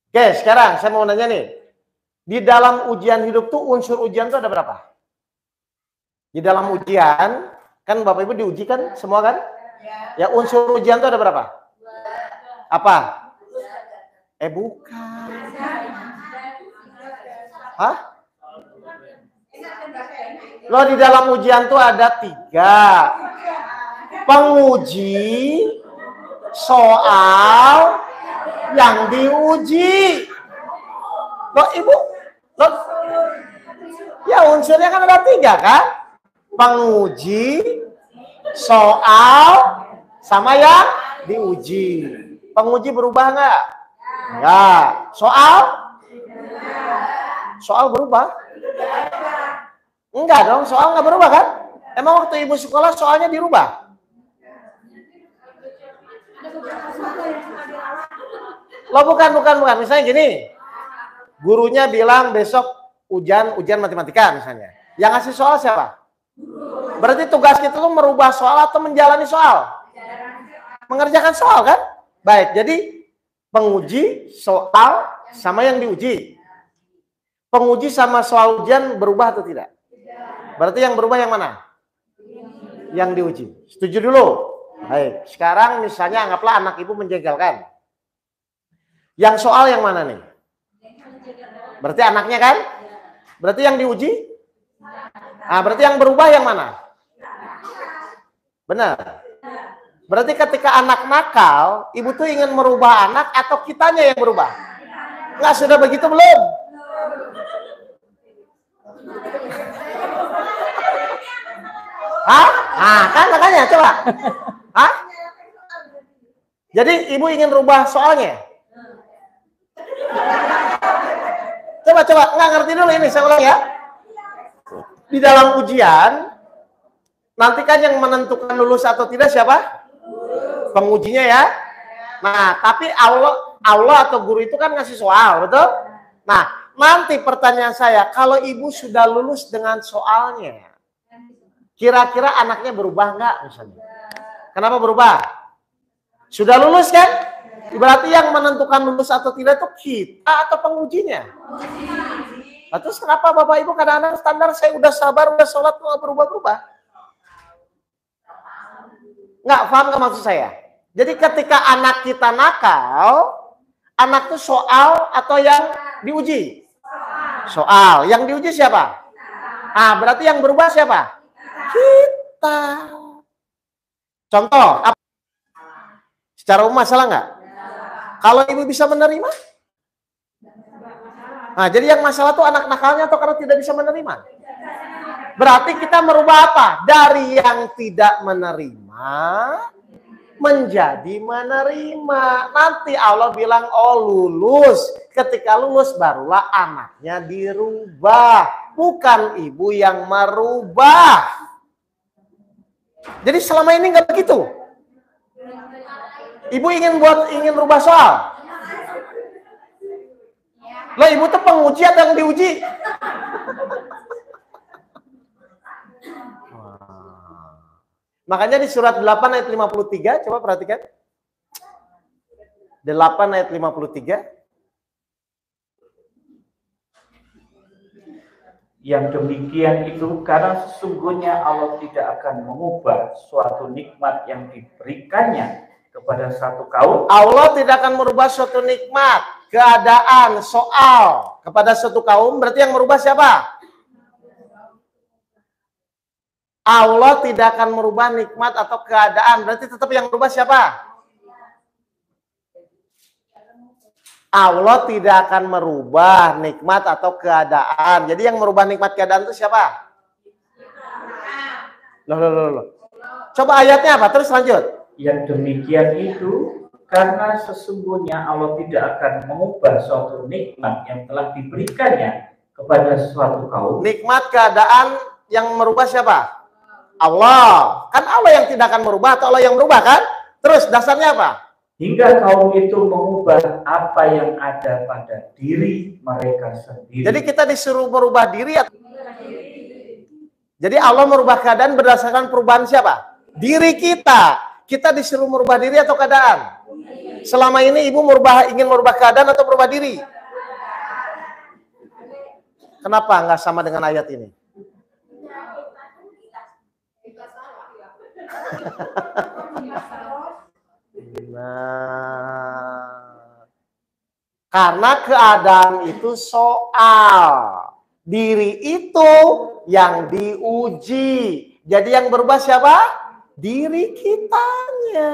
Oke, sekarang saya mau nanya nih. Di dalam ujian hidup tuh unsur ujian tuh ada berapa? Di dalam ujian, kan Bapak Ibu diuji kan semua kan? Ya, unsur ujian tuh ada berapa? Apa? Bukan. Hah? Loh, di dalam ujian tuh ada 3. Penguji, soal, yang diuji. Loh Ibu, loh, ya unsurnya kan ada 3 kan? Penguji, soal, sama yang diuji. Penguji berubah nggak? Enggak. Soal berubah? Enggak dong, soal nggak berubah kan? Emang waktu Ibu sekolah soalnya dirubah? Loh, bukan. Misalnya gini, gurunya bilang besok ujian matematika misalnya. Yang ngasih soal siapa? Berarti tugas kita tuh merubah soal atau menjalani soal? Mengerjakan soal kan? Baik, jadi Penguji, soal, sama yang diuji. Penguji sama soal ujian berubah atau tidak? Berarti yang berubah yang mana? Yang diuji. Setuju dulu? Baik. Sekarang misalnya anggaplah anak ibu menjegalkan. Yang soal yang mana nih? Berarti anaknya kan? Berarti yang diuji? Nah, berarti yang berubah yang mana? Benar. Berarti ketika anak nakal, ibu tuh ingin merubah anak atau kitanya yang berubah? Enggak, sudah begitu belum? Hah? Nah, kan makanya coba. Hah? Jadi ibu ingin rubah soalnya? Coba, nggak ngerti dulu ini, saya ulang ya. Di dalam ujian, nanti kan yang menentukan lulus atau tidak siapa? Pengujinya ya. Nah, tapi Allah atau guru itu kan ngasih soal, betul? Nah, nanti pertanyaan saya, kalau ibu sudah lulus dengan soalnya, kira-kira anaknya berubah nggak misalnya? Kenapa berubah? Sudah lulus kan? Berarti yang menentukan lulus atau tidak itu kita atau pengujinya? Terus kenapa Bapak Ibu kadang-kadang standar saya udah sabar, udah sholat, nggak berubah-berubah? Nggak paham nggak maksud saya? Jadi ketika anak kita nakal, anak itu soal atau yang diuji? Soal. Yang diuji siapa? Nah, berarti yang berubah siapa? Kita. Contoh, apa? Secara umum masalah nggak? Kalau ibu bisa menerima? Nah, jadi yang masalah tuh anak nakalnya atau karena tidak bisa menerima? Berarti kita merubah apa? Dari yang tidak menerima menjadi menerima. Nanti Allah bilang, oh lulus. Ketika lulus barulah anaknya dirubah. Bukan ibu yang merubah. Jadi selama ini nggak begitu. Ibu ingin rubah soal. Lah ibu tuh penguji atau yang diuji? Makanya di surat 8 ayat 53, coba perhatikan. 8 ayat 53. Yang demikian itu karena sesungguhnya Allah tidak akan mengubah suatu nikmat yang diberikannya kepada satu kaum. Allah tidak akan merubah suatu nikmat, keadaan, soal kepada satu kaum. Berarti yang merubah siapa? Allah tidak akan merubah nikmat atau keadaan. Berarti tetap yang merubah siapa? Allah tidak akan merubah nikmat atau keadaan. Jadi yang merubah nikmat keadaan itu siapa? Loh. Coba ayatnya apa? Terus lanjut. Yang demikian itu karena sesungguhnya Allah tidak akan mengubah suatu nikmat yang telah diberikannya kepada suatu kaum. Nikmat keadaan yang merubah siapa? Allah. Kan Allah yang tidak akan merubah atau Allah yang merubah kan? Terus dasarnya apa? Hingga kaum itu mengubah apa yang ada pada diri mereka sendiri. Jadi kita disuruh merubah diri atau? Jadi Allah merubah keadaan berdasarkan perubahan siapa? Diri kita. Kita disuruh merubah diri atau keadaan? Selama ini ibu ingin merubah keadaan atau merubah diri? Kenapa nggak sama dengan ayat ini? Nah, karena keadaan itu soal, diri itu yang diuji. Jadi yang berubah siapa? Diri kitanya.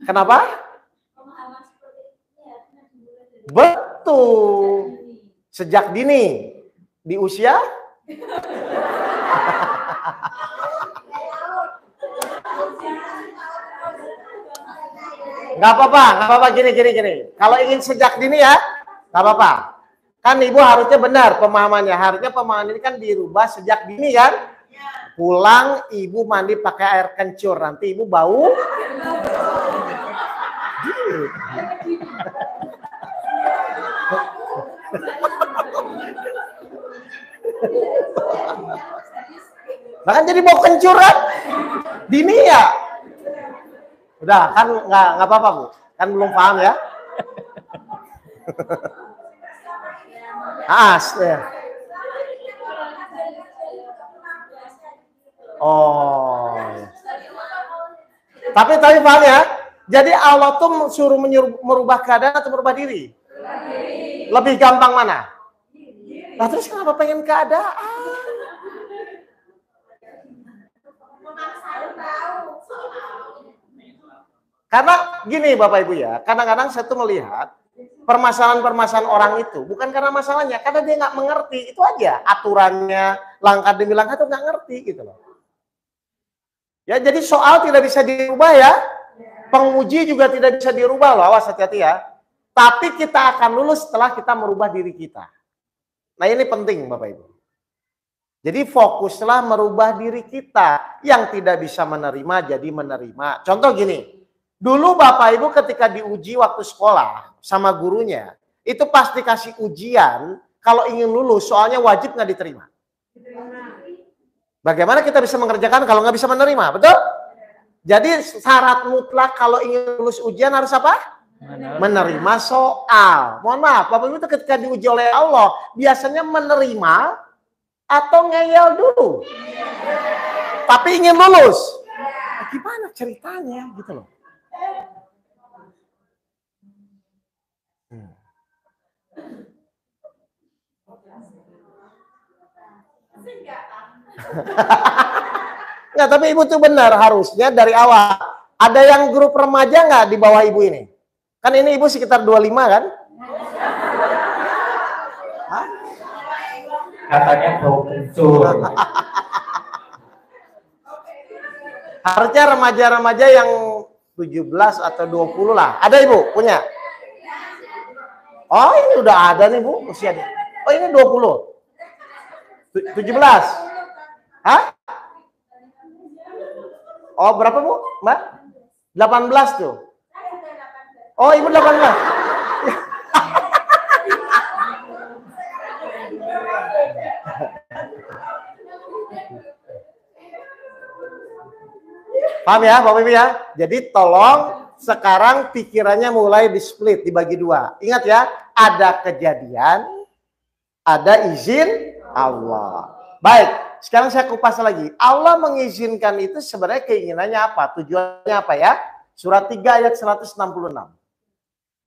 Kenapa? Betul. Sejak dini. Di usia? Nggak apa-apa, gini. Kalau ingin sejak dini ya, nggak apa-apa. Kan ibu harusnya benar pemahamannya. Harusnya pemahaman ini kan dirubah sejak dini kan. Pulang ibu mandi pakai air kencur, nanti ibu bau. Bahkan jadi bau kencur kan? Dini ya. Udah kan nggak apa-apa Bu. Kan belum paham ya. Ya. Oh. Ya. Tapi paham ya. Jadi Allah tuh suruh merubah keadaan atau merubah diri? Lebih gampang mana? Nah terus kenapa pengen keadaan? Karena gini Bapak Ibu ya, kadang-kadang saya tuh melihat permasalahan-permasalahan orang itu bukan karena masalahnya, karena dia nggak mengerti, itu aja aturannya, langkah demi langkah tuh nggak ngerti gitu loh. Ya jadi soal tidak bisa dirubah ya, penguji juga tidak bisa dirubah loh, awas hati-hati ya. Tapi kita akan lulus setelah kita merubah diri kita. Nah ini penting Bapak Ibu. Jadi fokuslah merubah diri kita, yang tidak bisa menerima jadi menerima. Contoh gini, dulu Bapak Ibu ketika diuji waktu sekolah sama gurunya, itu pasti kasih ujian, kalau ingin lulus soalnya wajib nggak diterima. Bagaimana kita bisa mengerjakan kalau nggak bisa menerima, betul? Jadi syarat mutlak kalau ingin lulus ujian harus apa? Menerima soal. Mohon maaf, Bapak Ibu ketika diuji oleh Allah, biasanya menerima atau ngeyel dulu. Tapi ingin lulus. Gimana ceritanya gitu loh. Nggak, tapi Ibu tuh benar, harusnya dari awal. Ada yang grup remaja nggak di bawah Ibu ini? Kan ini Ibu sekitar 25 kan? Hah? Katanya bau kencur. Harusnya remaja-remaja yang 17 atau 20 lah. Ada Ibu punya? Oh ini udah ada nih Bu usianya. Oh ini 20. 17. Hah? Oh berapa Bu? Mbak? 18 tuh. Oh Ibu 18. Paham ya Bapak Ibu ya? Jadi tolong sekarang pikirannya mulai di-split, dibagi dua. Ingat ya, ada kejadian, ada izin Allah. Baik, sekarang saya kupas lagi. Allah mengizinkan itu sebenarnya keinginannya apa? Tujuannya apa ya? Surat 3 ayat 166.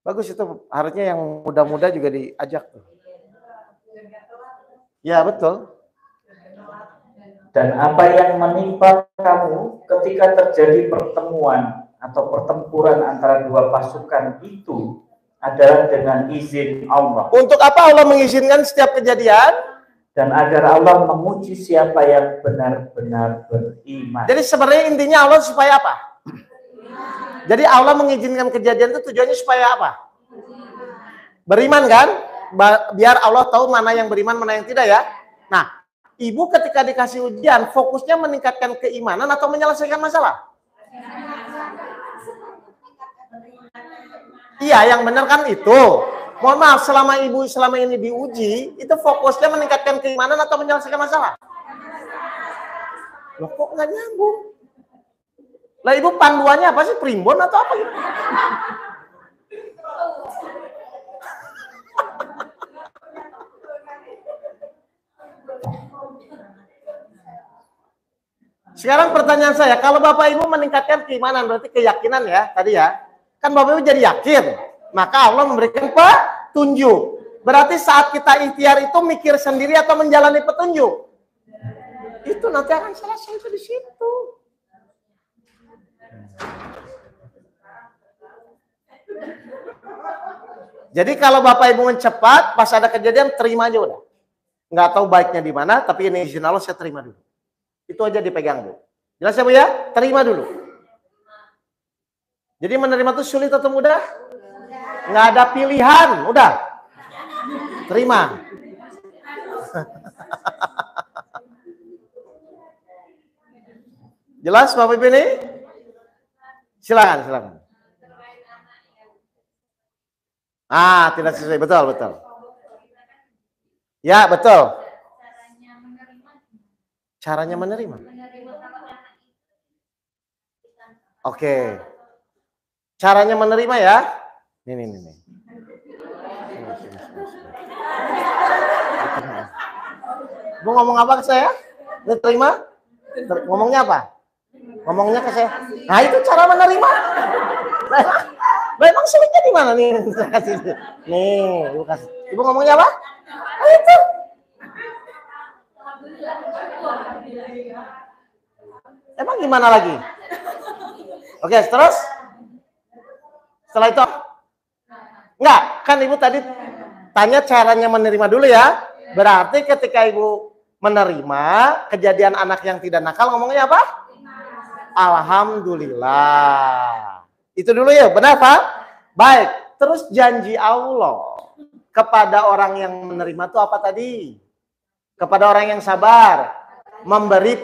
Bagus itu, harusnya yang muda-muda juga diajak. Ya betul. Dan apa yang menimpa kamu ketika terjadi pertemuan atau pertempuran antara dua pasukan itu adalah dengan izin Allah. Untuk apa Allah mengizinkan setiap kejadian? Dan agar Allah menguji siapa yang benar-benar beriman. Jadi sebenarnya intinya Allah supaya apa? Jadi Allah mengizinkan kejadian itu tujuannya supaya apa? Beriman kan? Biar Allah tahu mana yang beriman, mana yang tidak ya. Nah, Ibu ketika dikasih ujian, fokusnya meningkatkan keimanan atau menyelesaikan masalah? Iya, yang benar kan itu. Mohon maaf, selama Ibu selama ini diuji, itu fokusnya meningkatkan keimanan atau menyelesaikan masalah? Loh kok nggak nyambung? Lah Ibu panduannya apa sih? Primbon atau apa gitu? Sekarang pertanyaan saya, kalau Bapak Ibu meningkatkan keimanan, berarti keyakinan ya, tadi ya. Kan Bapak Ibu jadi yakin, maka Allah memberikan petunjuk. Berarti saat kita ikhtiar itu mikir sendiri atau menjalani petunjuk? Itu nanti akan selesai itu di situ. Jadi kalau Bapak Ibu mencepat, pas ada kejadian terima aja udah. Nggak tahu baiknya di mana, tapi ini izin Allah saya terima dulu. Itu aja dipegang Bu. Jelas ya Bu ya? Terima dulu. Jadi menerima itu sulit atau mudah? Nggak ada pilihan, udah. Terima. Jelas Bapak Ibu ini? Silakan, silakan. Ah, tidak sesuai, betul, betul. Ya, betul. Caranya menerima. Oke. Caranya menerima ya. Nih. Ibu ngomong apa ke saya? Terima? Ngomongnya apa? Ngomongnya ke saya. Nah, itu cara menerima. Memang sulitnya di mana nih? Nih, Ibu kasih. Ibu ngomongnya apa? Nah, itu. Emang gimana lagi? Oke, terus? Setelah itu? Enggak, kan Ibu tadi tanya caranya menerima dulu ya. Berarti ketika Ibu menerima kejadian anak yang tidak nakal, ngomongnya apa? Alhamdulillah. Itu dulu ya, benar Pak? Baik, terus janji Allah kepada orang yang menerima itu apa tadi? Kepada orang yang sabar, memberi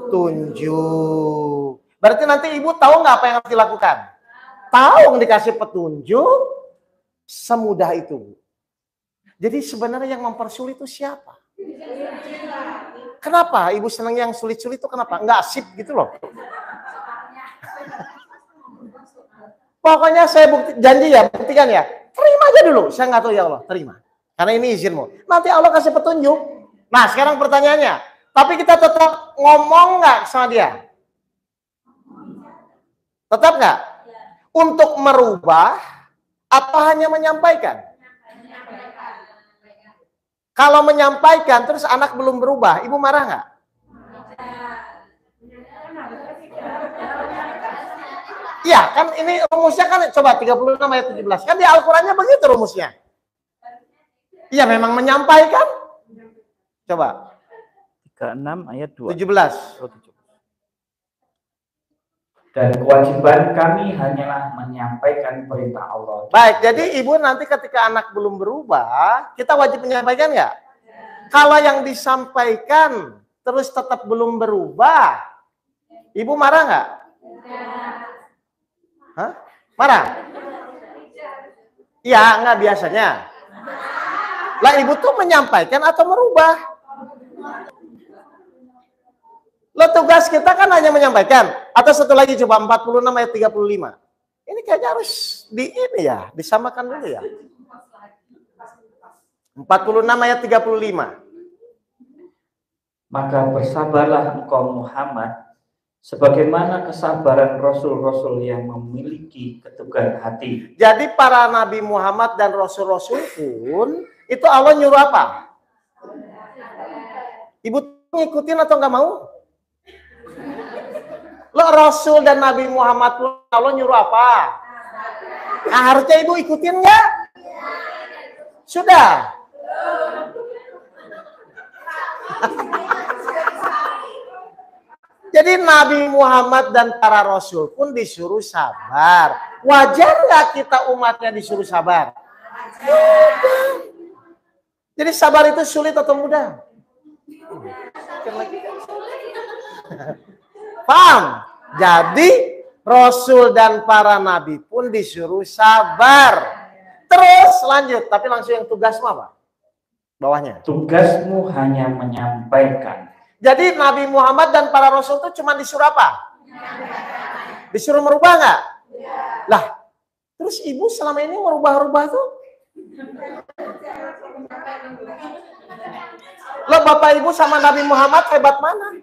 petunjuk. Berarti nanti Ibu tahu nggak apa yang harus dilakukan? Tahu dikasih petunjuk, semudah itu, Bu. Jadi sebenarnya yang mempersulit itu siapa? Kenapa Ibu senang yang sulit-sulit itu kenapa? Enggak asik gitu loh. Pokoknya saya janji ya, buktikan ya. Terima aja dulu. Saya nggak tahu ya Allah, terima. Karena ini izinmu. Nanti Allah kasih petunjuk. Nah sekarang pertanyaannya, tapi kita tetap ngomong nggak sama dia? Tetap nggak? Untuk merubah atau hanya menyampaikan? Kalau menyampaikan terus anak belum berubah, Ibu marah nggak? Iya, kan ini rumusnya kan coba 36 ayat 17. Kan di Al-Qur'annya begitu rumusnya. Iya, memang menyampaikan. Coba. 36 ayat 2. 17. Dan kewajiban kami hanyalah menyampaikan perintah Allah. Baik, jadi Ibu nanti ketika anak belum berubah, kita wajib menyampaikan nggak? Kalau yang disampaikan terus tetap belum berubah, Ibu marah nggak? Hah? Marah? Iya, nggak biasanya. Lah Ibu tuh menyampaikan atau merubah? Lo tugas kita kan hanya menyampaikan. Atau satu lagi coba 46 ayat 35. Ini kayaknya harus disamakan dulu ya. 46 ayat 35. Maka bersabarlah engkau Muhammad, sebagaimana kesabaran Rasul-Rasul yang memiliki keteguhan hati. Jadi para Nabi Muhammad dan Rasul-Rasul pun, itu Allah nyuruh apa? Ibu ngikutin atau nggak mau? Lo Rasul dan Nabi Muhammad pun Allah nyuruh apa? Nah, harusnya Ibu ikutin nggak? Sudah. Jadi Nabi Muhammad dan para Rasul pun disuruh sabar. Wajar nggak kita umatnya disuruh sabar? Jadi sabar itu sulit atau mudah? Paham? Jadi Rasul dan para Nabi pun disuruh sabar. Terus lanjut, tapi langsung yang tugasmu apa? Bawahnya. Tugasmu hanya menyampaikan. Jadi Nabi Muhammad dan para Rasul itu cuma disuruh apa? Disuruh merubah nggak? Lah, terus Ibu selama ini merubah-rubah tuh? Lo Bapak Ibu sama Nabi Muhammad hebat mana?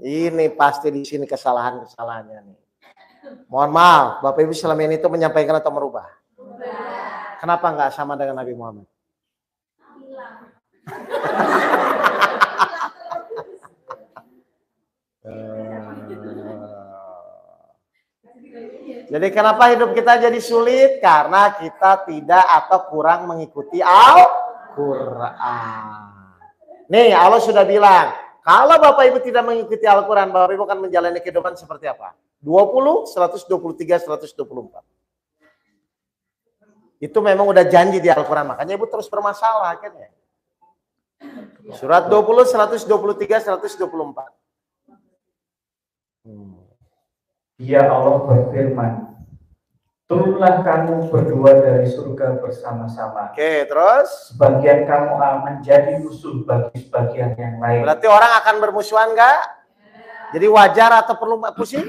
Ini pasti di sini kesalahan-kesalahannya nih. Mohon maaf, Bapak Ibu selama ini itu menyampaikan atau merubah? Kenapa nggak sama dengan Nabi Muhammad? Jadi kenapa hidup kita jadi sulit? Karena kita tidak atau kurang mengikuti Al-Quran. Nih Allah sudah bilang, kalau Bapak Ibu tidak mengikuti Al-Quran, Bapak Ibu akan menjalani kehidupan seperti apa? 20, 123, 124. Itu memang udah janji di Al-Quran, makanya Ibu terus bermasalah akhirnya. Surat 20, 123, 124. Dia Allah berfirman, turunlah kamu berdua dari surga bersama-sama. Oke, terus? Sebagian kamu menjadi musuh bagi sebagian yang lain. Berarti orang akan bermusuhan enggak? Jadi wajar atau perlu pusing?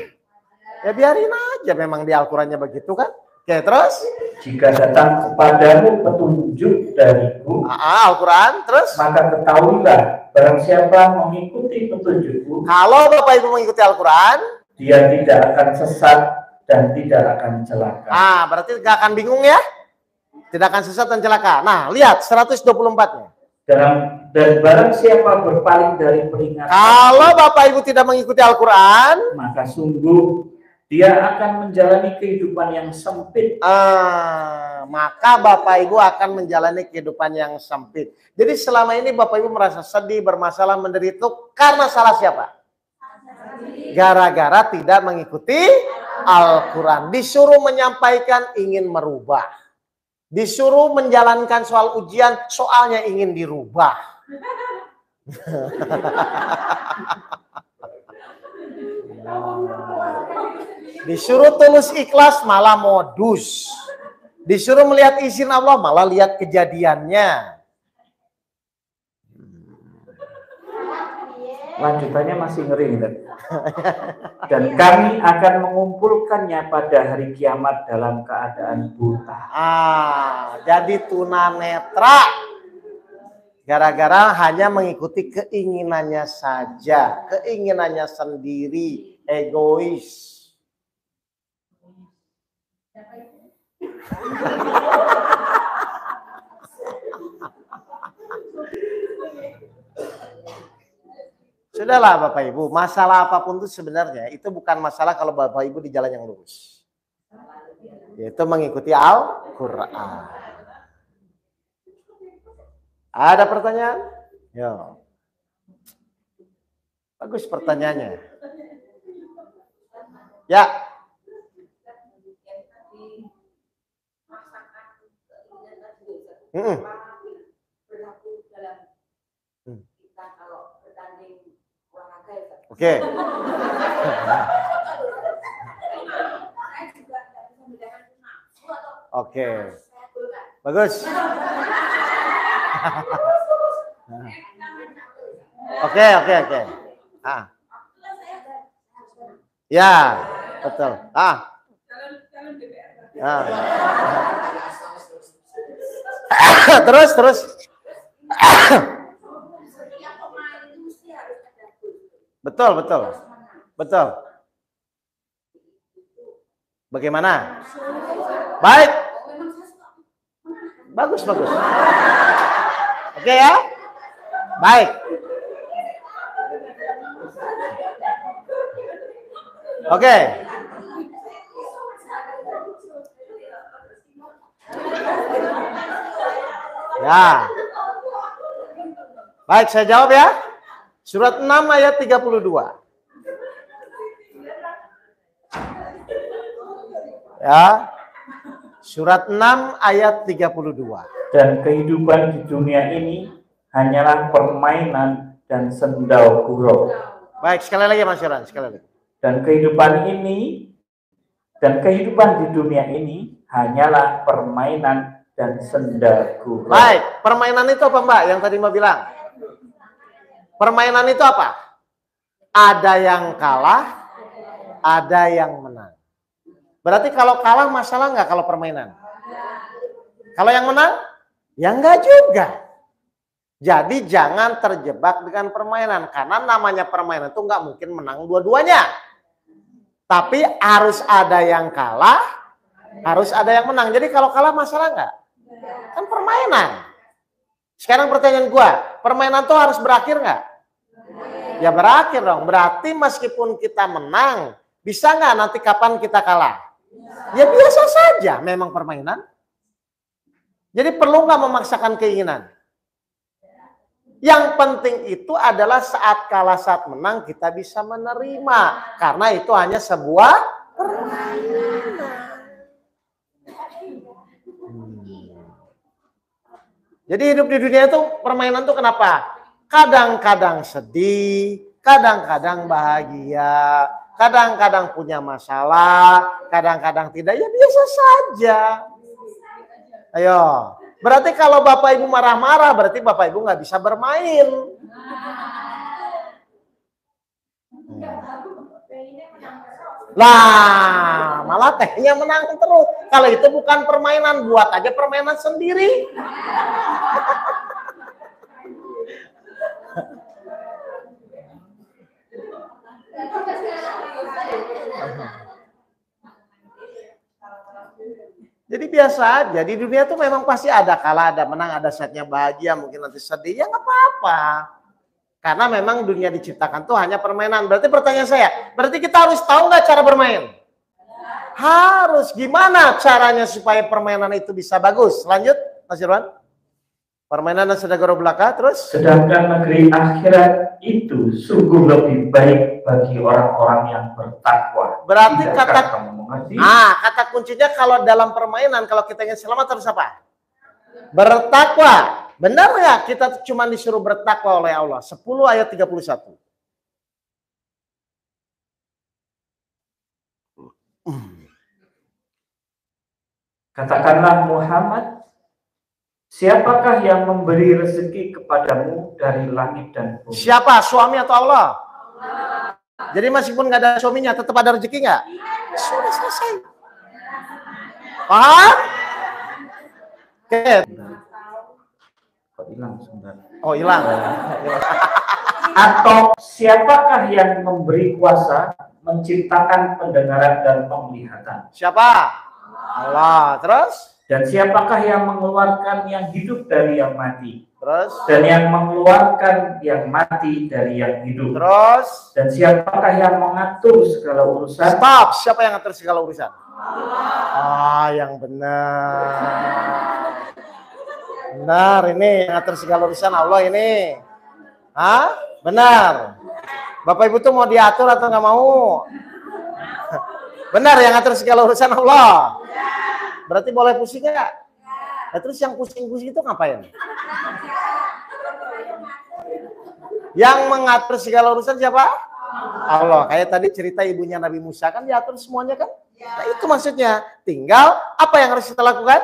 Ya biarin aja, memang di Al-Qurannya begitu kan? Oke, terus? Jika datang kepadamu petunjuk dariku, Al-Quran, terus? maka ketahuilah, barang siapa mengikuti petunjukku, kalau Bapak Ibu mengikuti Al-Quran, dia tidak akan sesat dan tidak akan celaka. Berarti nggak akan bingung ya? Tidak akan sesat dan celaka. Nah, lihat 124-nya. Dan barang siapa berpaling dari peringatan, kalau Bapak Ibu tidak mengikuti Al-Quran, maka sungguh dia akan menjalani kehidupan yang sempit. Maka Bapak Ibu akan menjalani kehidupan yang sempit. Jadi selama ini Bapak Ibu merasa sedih, bermasalah, menderita karena salah siapa? Gara-gara tidak mengikuti Al-Quran. Disuruh menyampaikan, ingin merubah. Disuruh menjalankan soal ujian, soalnya ingin dirubah. Disuruh tulus ikhlas, malah modus. Disuruh melihat izin Allah, malah lihat kejadiannya. Lanjutannya masih ngeri kan? Dan kami akan mengumpulkannya pada hari kiamat dalam keadaan buta. Jadi tunanetra. Gara-gara hanya mengikuti keinginannya saja, keinginannya sendiri, egois. Sudahlah Bapak Ibu, masalah apapun itu sebenarnya itu bukan masalah kalau Bapak Ibu di jalan yang lurus. Yaitu mengikuti Al-Quran. Ada pertanyaan? Ya. Bagus pertanyaannya. Ya. Oke. Oke. Bagus. Oke. Ya, betul. Terus. Betul. Bagaimana? Baik. Bagus. Oke ya? Baik. Oke. Ya. Baik, saya jawab ya. Surat 6 ayat 32. Ya. Surat 6 ayat 32. Dan kehidupan di dunia ini hanyalah permainan dan sendau gurau. Baik, sekali lagi Mas Yoran, sekali lagi. Dan kehidupan di dunia ini hanyalah permainan dan senda gurau. Baik, permainan itu apa Mbak yang tadi Mbak bilang? Permainan itu apa? Ada yang kalah, ada yang menang. Berarti kalau kalah masalah nggak kalau permainan? Kalau yang menang? Ya enggak juga. Jadi jangan terjebak dengan permainan. Karena namanya permainan itu nggak mungkin menang dua-duanya. Tapi harus ada yang kalah, harus ada yang menang. Jadi kalau kalah masalah nggak? Kan permainan. Sekarang pertanyaan gua, permainan tuh harus berakhir nggak? Ya berakhir dong. Berarti meskipun kita menang, bisa nggak nanti kapan kita kalah? Ya biasa saja, memang permainan. Jadi perlu nggak memaksakan keinginan? Yang penting itu adalah saat kalah, saat menang kita bisa menerima. Karena itu hanya sebuah permainan. Jadi hidup di dunia itu permainan tuh kenapa? Kadang-kadang sedih, kadang-kadang bahagia, kadang-kadang punya masalah, kadang-kadang tidak, ya biasa saja. Ayo, berarti kalau Bapak Ibu marah-marah, berarti Bapak Ibu nggak bisa bermain. Lah, malah tehnya menang terus. Kalau itu bukan permainan, buat aja permainan sendiri. Jadi biasa aja, di dunia tuh memang pasti ada kalah, ada menang, ada saatnya bahagia, mungkin nanti sedih, ya nggak apa-apa. Karena memang dunia diciptakan tuh hanya permainan. Berarti pertanyaan saya, berarti kita harus tahu nggak cara bermain? Harus. Gimana caranya supaya permainan itu bisa bagus? Lanjut, Mas Irwan. Permainan dan sedekah belaka, terus? Sedangkan negeri akhirat itu sungguh lebih baik bagi orang-orang yang bertakwa. Berarti Tidakkah kamu mengerti? kata kuncinya kalau dalam permainan, kalau kita ingin selamat harus apa? Bertakwa. Benar nggak kita cuma disuruh bertakwa oleh Allah? 10 ayat 31. Katakanlah Muhammad, siapakah yang memberi rezeki kepadamu dari langit dan bumi? Siapa? Suami atau Allah? Jadi meskipun nggak ada suaminya, tetap ada rezeki nggak? Sudah selesai. Paham? Oke. Kok hilang sebentar? Oh, hilang. Atau siapakah yang memberi kuasa menciptakan pendengaran dan penglihatan? Siapa? Allah. Terus? Dan siapakah yang mengeluarkan yang hidup dari yang mati? Terus? Dan yang mengeluarkan yang mati dari yang hidup? Terus? Dan siapakah yang mengatur segala urusan? Stop. Siapa yang ngatur segala urusan? Yang benar. Benar, ini yang ngatur segala urusan Allah ini. Benar. Bapak Ibu tuh mau diatur atau nggak mau? Benar, yang ngatur segala urusan Allah. Berarti boleh pusing nggak? Nah, terus yang pusing-pusing itu ngapain? Yang mengatur segala urusan siapa? Allah. Kayak tadi cerita ibunya Nabi Musa kan diatur semuanya kan? Nah itu maksudnya. Tinggal apa yang harus kita lakukan?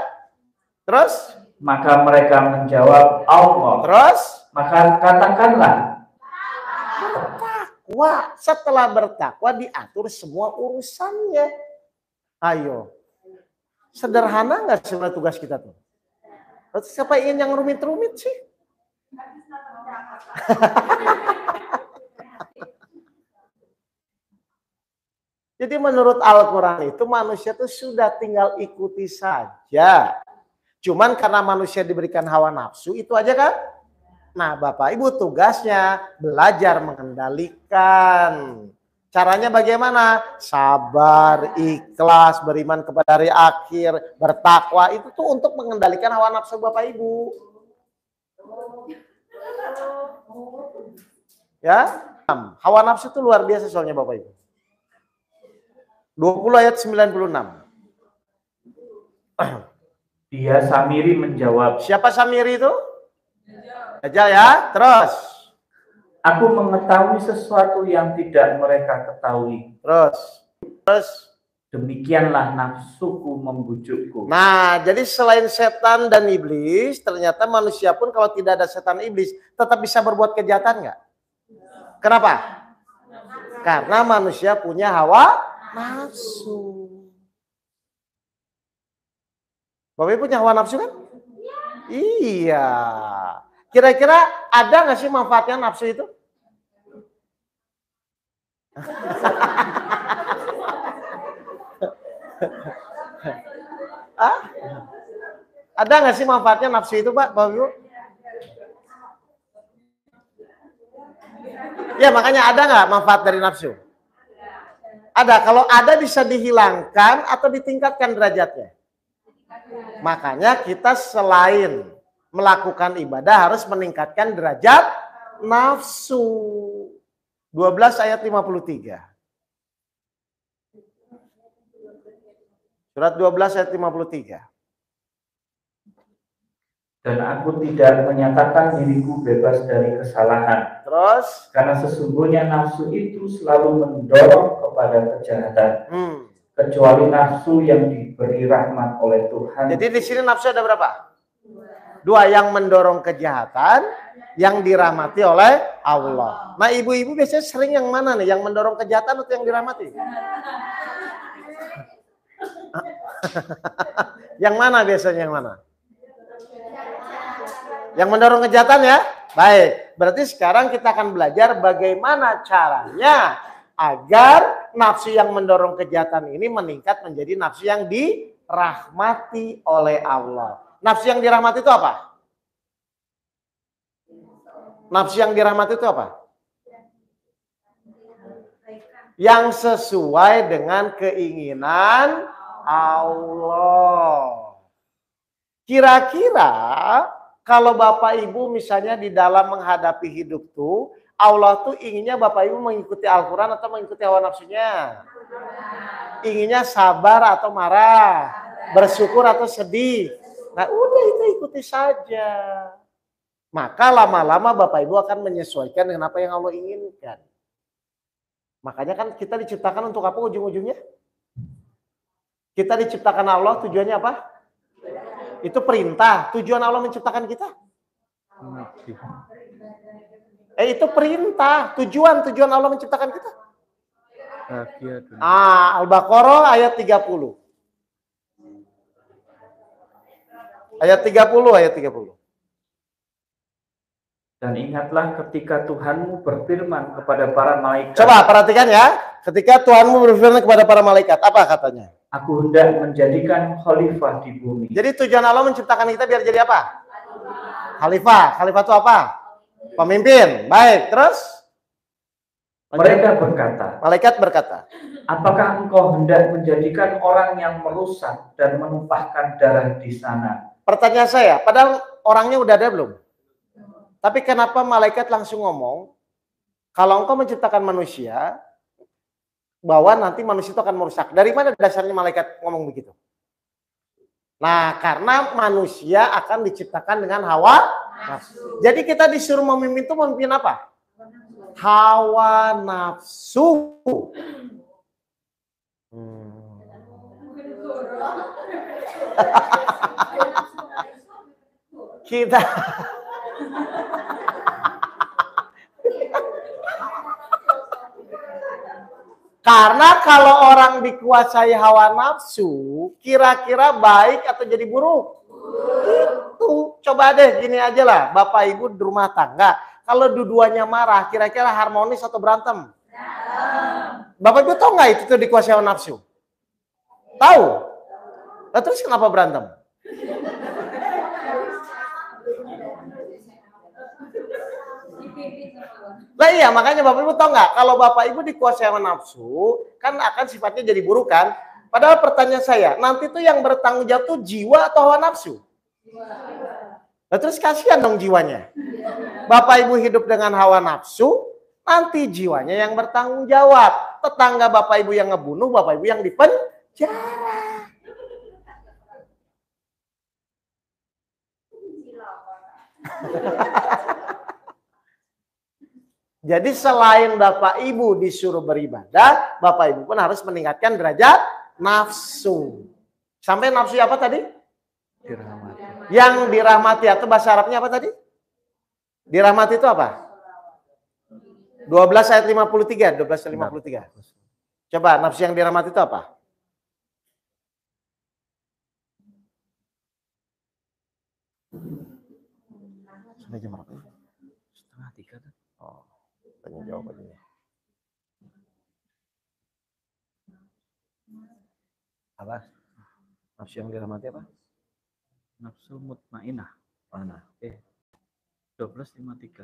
Terus? Maka mereka menjawab Allah. Terus? Maka katakanlah, bertakwa. Setelah bertakwa diatur semua urusannya. Ayo. Sederhana nggak sebenarnya tugas kita tuh? Terus siapa ingin yang rumit-rumit sih? Jadi menurut Al-Quran itu manusia tuh sudah tinggal ikuti saja. Cuman karena manusia diberikan hawa nafsu itu aja kan? Nah Bapak Ibu tugasnya belajar mengendalikan. Caranya bagaimana? Sabar, ikhlas, beriman kepada hari akhir, bertakwa. Itu tuh untuk mengendalikan hawa nafsu Bapak Ibu. Ya, hawa nafsu itu luar biasa soalnya Bapak Ibu. 20 ayat 96. dia Samiri menjawab, Siapa Samiri itu? Dajjal ya. Terus? aku mengetahui sesuatu yang tidak mereka ketahui. Terus? Demikianlah nafsuku membujukku. Nah, jadi selain setan dan iblis, ternyata manusia pun kalau tidak ada setan iblis, tetap bisa berbuat kejahatan nggak? Kenapa? Karena manusia punya hawa nafsu. Bapak Ibu punya hawa nafsu kan? Iya. Kira-kira ada nggak sih manfaatnya nafsu itu? Ada nggak sih manfaatnya nafsu itu, Pak, Bapak Ibu? Ya, makanya ada nggak manfaat dari nafsu? Ada. Kalau ada bisa dihilangkan atau ditingkatkan derajatnya. Makanya kita selain melakukan ibadah harus meningkatkan derajat nafsu. 12 ayat 53. Surat 12 ayat 53. Dan aku tidak menyatakan diriku bebas dari kesalahan. Terus? Karena sesungguhnya nafsu itu selalu mendorong kepada kejahatan. Kecuali nafsu yang diberi rahmat oleh Tuhan. Jadi di sini nafsu ada berapa? Dua, yang mendorong kejahatan, yang dirahmati oleh Allah. Nah, ibu-ibu biasanya sering yang mana nih? Yang mendorong kejahatan atau yang dirahmati? Yang mana biasanya, yang mana? Yang mendorong kejahatan ya? Baik, berarti sekarang kita akan belajar bagaimana caranya agar nafsu yang mendorong kejahatan ini meningkat menjadi nafsu yang dirahmati oleh Allah. Nafsu yang dirahmati itu apa? Nafsu yang dirahmati itu apa? Yang sesuai dengan keinginan Allah. Kira-kira kalau Bapak Ibu misalnya di dalam menghadapi hidup tuh, Allah tuh inginnya Bapak Ibu mengikuti Al-Quran atau mengikuti hawa nafsunya? Inginnya sabar atau marah? Bersyukur atau sedih? Nah udah itu ikuti saja. Maka lama-lama Bapak Ibu akan menyesuaikan dengan apa yang Allah inginkan. Makanya kan kita diciptakan untuk apa ujung-ujungnya? Kita diciptakan Allah tujuannya apa? Itu perintah. Tujuan Allah menciptakan kita? Itu perintah. Tujuan Allah menciptakan kita? Al-Baqarah ayat 30. Ayat 30. Dan ingatlah ketika Tuhanmu berfirman kepada para malaikat. Coba perhatikan ya. Ketika Tuhanmu berfirman kepada para malaikat, apa katanya? Aku hendak menjadikan khalifah di bumi. Jadi tujuan Allah menciptakan kita biar jadi apa? Khalifah. Khalifah itu apa? Pemimpin. Baik, terus? Mereka berkata. Malaikat berkata. Apakah engkau hendak menjadikan orang yang merusak dan menumpahkan darah di sana? Pertanyaan saya, padahal orangnya udah ada belum? Tapi kenapa malaikat langsung ngomong, kalau engkau menciptakan manusia, bahwa nanti manusia itu akan merusak. Dari mana dasarnya malaikat ngomong begitu? Nah, karena manusia akan diciptakan dengan hawa nafsu. Jadi kita disuruh memimpin itu memimpin apa? Hawa nafsu. Kita karena kalau orang dikuasai hawa nafsu, kira-kira baik atau jadi buruk? Itu. Coba deh gini aja lah, Bapak Ibu di rumah tangga. Kalau dua-duanya marah, kira-kira harmonis atau berantem? Bapak Ibu tahu nggak itu tuh dikuasai hawa nafsu? Tahu? Nah, terus kenapa berantem? Lah iya, makanya Bapak Ibu tahu nggak, kalau Bapak Ibu dikuasai hawa nafsu, kan akan sifatnya jadi buruk kan? Padahal pertanyaan saya, nanti tuh yang bertanggung jawab tuh jiwa atau hawa nafsu? Nah, terus kasihan dong jiwanya. Bapak Ibu hidup dengan hawa nafsu, nanti jiwanya yang bertanggung jawab. Tetangga Bapak Ibu yang ngebunuh, Bapak Ibu yang dipenjara. Jadi selain Bapak Ibu disuruh beribadah, Bapak Ibu pun harus meningkatkan derajat nafsu. Sampai nafsu apa tadi? Dirahmati. Yang dirahmati atau bahasa Arabnya apa tadi? Dirahmati itu apa? 12 ayat 53, 12 ayat 53. Coba nafsu yang dirahmati itu apa? Sampai jam berapa? 2:30. Oh, tanya jawab aja. Apa? Nafsu yang dirahmati apa? Nafsu mutmainah. Mana? 12:53.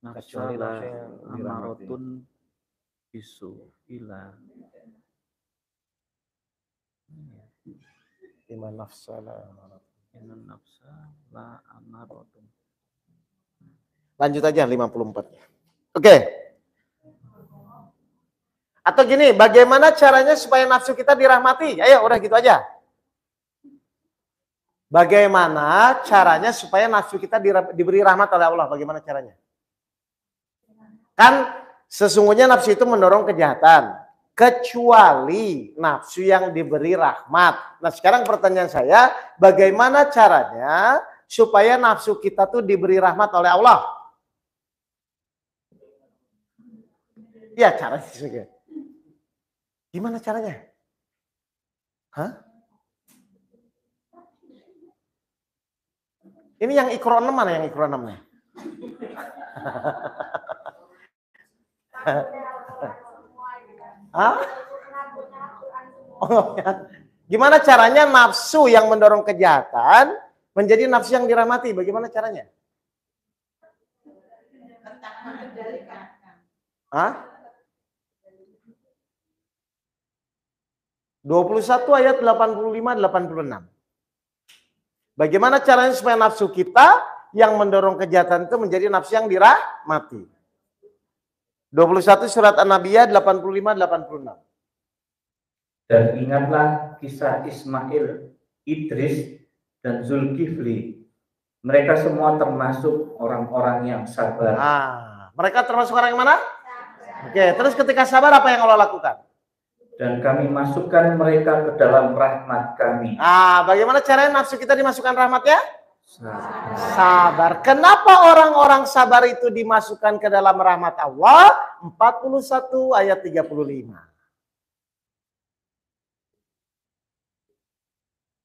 Kecuali nafsu Nafsalah yang dirahmati. amarotun bisu ila. Iman nafsalah. Inna nafsa la amarotun. Lanjut aja 54. Oke. Atau gini, bagaimana caranya supaya nafsu kita dirahmati? Ayo, udah gitu aja. Bagaimana caranya supaya nafsu kita diberi rahmat oleh Allah? Bagaimana caranya? Kan sesungguhnya nafsu itu mendorong kejahatan. Kecuali nafsu yang diberi rahmat. Nah sekarang pertanyaan saya, bagaimana caranya supaya nafsu kita tuh diberi rahmat oleh Allah? Ya caranya juga. Gimana caranya? Hah? Ini yang Iqra 6 mana yang Iqra 6-nya? Hah? Oh, ya. Gimana caranya nafsu yang mendorong kejahatan menjadi nafsu yang dirahmati? Bagaimana caranya? Hah? 21 ayat 85-86. Bagaimana caranya supaya nafsu kita yang mendorong kejahatan itu menjadi nafsu yang dirahmati? 21 surat An-Nabiyah 85-86. Dan ingatlah kisah Ismail, Idris, dan Zulkifli. Mereka semua termasuk orang-orang yang sabar. Mereka termasuk orang yang mana? Oke, terus ketika sabar apa yang Allah lakukan? Dan kami masukkan mereka ke dalam rahmat kami. Bagaimana caranya nafsu kita dimasukkan rahmatnya? Sabar. Kenapa orang-orang sabar itu dimasukkan ke dalam rahmat Allah? 41 ayat 35.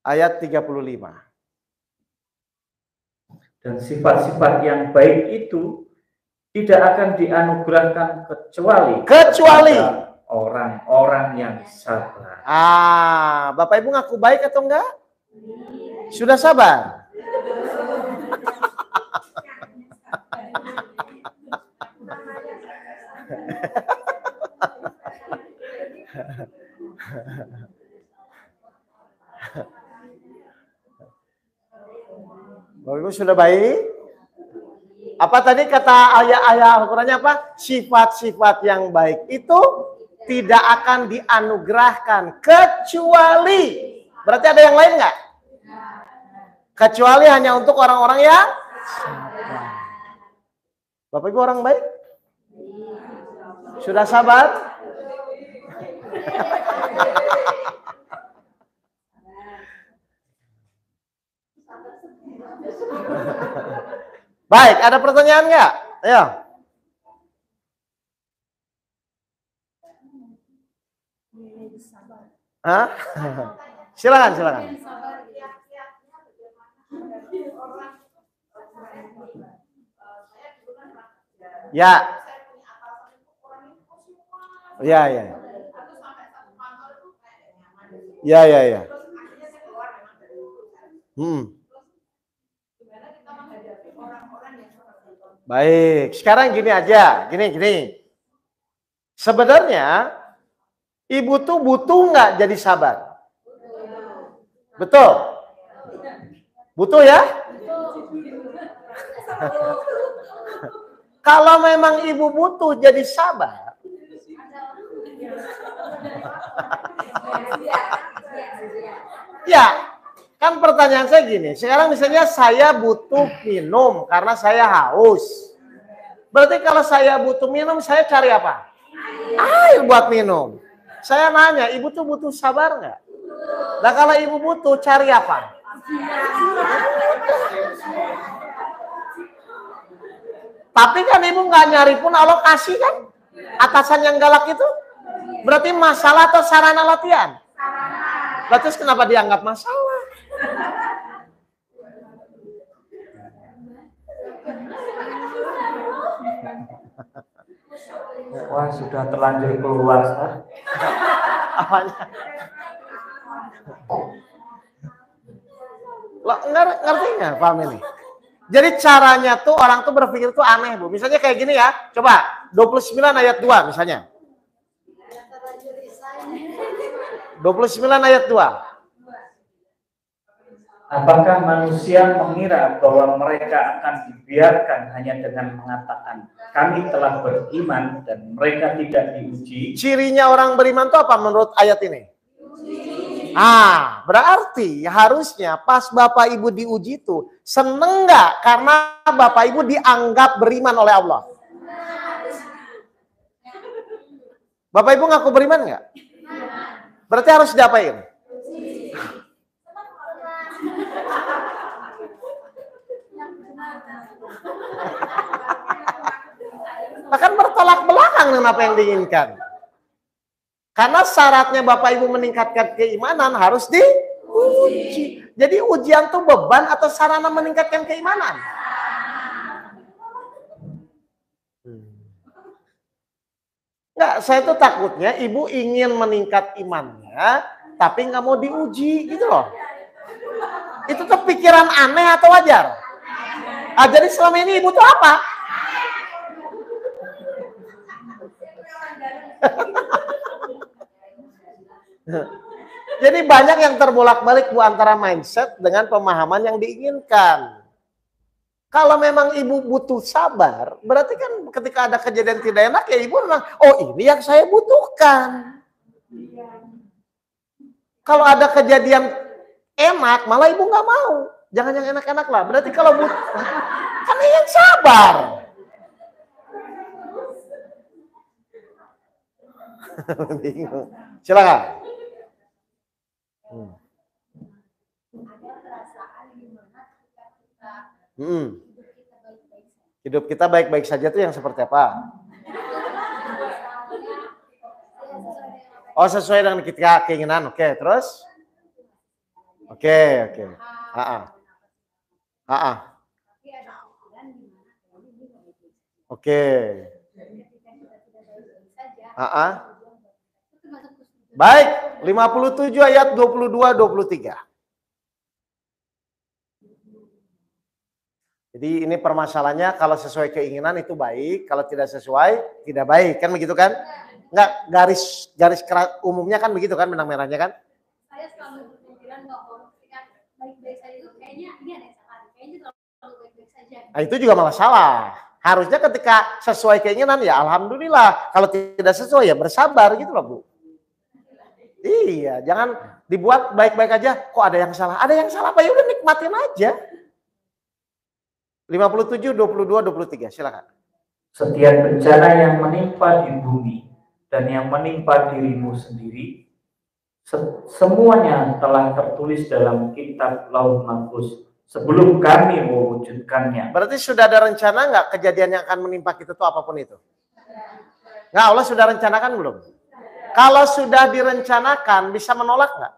Ayat 35. Dan sifat-sifat yang baik itu tidak akan dianugerahkan kecuali orang-orang yang sabar. Bapak Ibu ngaku baik atau enggak? Sudah sabar? Bapak Ibu sudah baik? Apa tadi kata ayat-ayat Al-Qur'annya apa? Sifat-sifat yang baik itu tidak akan dianugerahkan kecuali, berarti ada yang lain nggak? Kecuali hanya untuk orang-orang yang sabar. Bapak Ibu orang baik? Sudah sabar? Baik, ada pertanyaan nggak? Ayo. Hah? Silakan. Ya. Ya. Baik, sekarang gini aja, gini. Sebenarnya ibu tuh butuh nggak jadi sabar? Betul? Butuh ya? Kalau memang ibu butuh jadi sabar, ya, kan pertanyaan saya gini, sekarang misalnya saya butuh minum karena saya haus. Berarti kalau saya butuh minum, saya cari apa? Air buat minum. Saya nanya, ibu tuh butuh sabar nggak? Nah kalau ibu butuh, cari apa? Tapi kan ibu nggak nyari pun Allah kasih kan? Atasan yang galak itu? Berarti masalah atau sarana latihan? Berarti kenapa dianggap masalah? Wah, sudah terlanjur keluar, Ustaz. Apanya? Ngerti nggak, paham ini? Jadi caranya tuh orang tuh berpikir tuh aneh, Bu. Misalnya kayak gini ya, coba 29 ayat 2 misalnya. 29 ayat 2. Apakah manusia mengira bahwa mereka akan dibiarkan hanya dengan mengatakan kami telah beriman dan mereka tidak diuji? Cirinya orang beriman itu apa menurut ayat ini? Berarti harusnya pas Bapak Ibu diuji itu seneng nggak karena Bapak Ibu dianggap beriman oleh Allah? Bapak Ibu ngaku beriman nggak? Berarti harus diapain? Akan bertolak belakang dengan apa yang diinginkan. Karena syaratnya Bapak Ibu meningkatkan keimanan harus diuji. Jadi ujian itu beban atau sarana meningkatkan keimanan? Enggak, saya tuh takutnya ibu ingin meningkat imannya, tapi nggak mau diuji gitu loh. Itu tuh pikiran aneh atau wajar? Jadi selama ini ibu tuh apa? Jadi banyak yang terbolak-balik Bu antara mindset dengan pemahaman yang diinginkan. Kalau memang ibu butuh sabar, berarti kan ketika ada kejadian tidak enak ya ibu bilang, oh ini yang saya butuhkan. Kalau ada kejadian enak, malah ibu nggak mau. Jangan yang enak-enak lah. Berarti kalau butuh, kan yang sabar. Bingung. Silakan. Hidup kita baik-baik saja tuh yang seperti apa? Oh, sesuai dengan kita keinginan. Oke, terus? Oke. Oke. Baik, 57 ayat 22-23. Jadi ini permasalahannya kalau sesuai keinginan itu baik, kalau tidak sesuai tidak baik, kan begitu kan? Enggak, garis umumnya kan begitu kan, benang merahnya kan? Saya selalu berpikiran bahwa ketika baik-baik saja itu kayaknya ini ada yang salah, kayaknya terlalu baik-baik saja. Nah, itu juga malah salah. Harusnya ketika sesuai keinginan ya alhamdulillah, kalau tidak sesuai ya bersabar gitu loh Bu. Iya, jangan dibuat baik-baik aja, kok ada yang salah? Ada yang salah apa? Ya udah nikmatin aja. 57, 22, 23, silakan. Setiap bencana yang menimpa di bumi dan yang menimpa dirimu sendiri, semuanya telah tertulis dalam kitab Lauh Mahfuz sebelum kami mewujudkannya. Berarti sudah ada rencana nggak kejadian yang akan menimpa kita tuh apapun itu? Nggak, Allah sudah rencanakan belum? Kalau sudah direncanakan, bisa menolak nggak?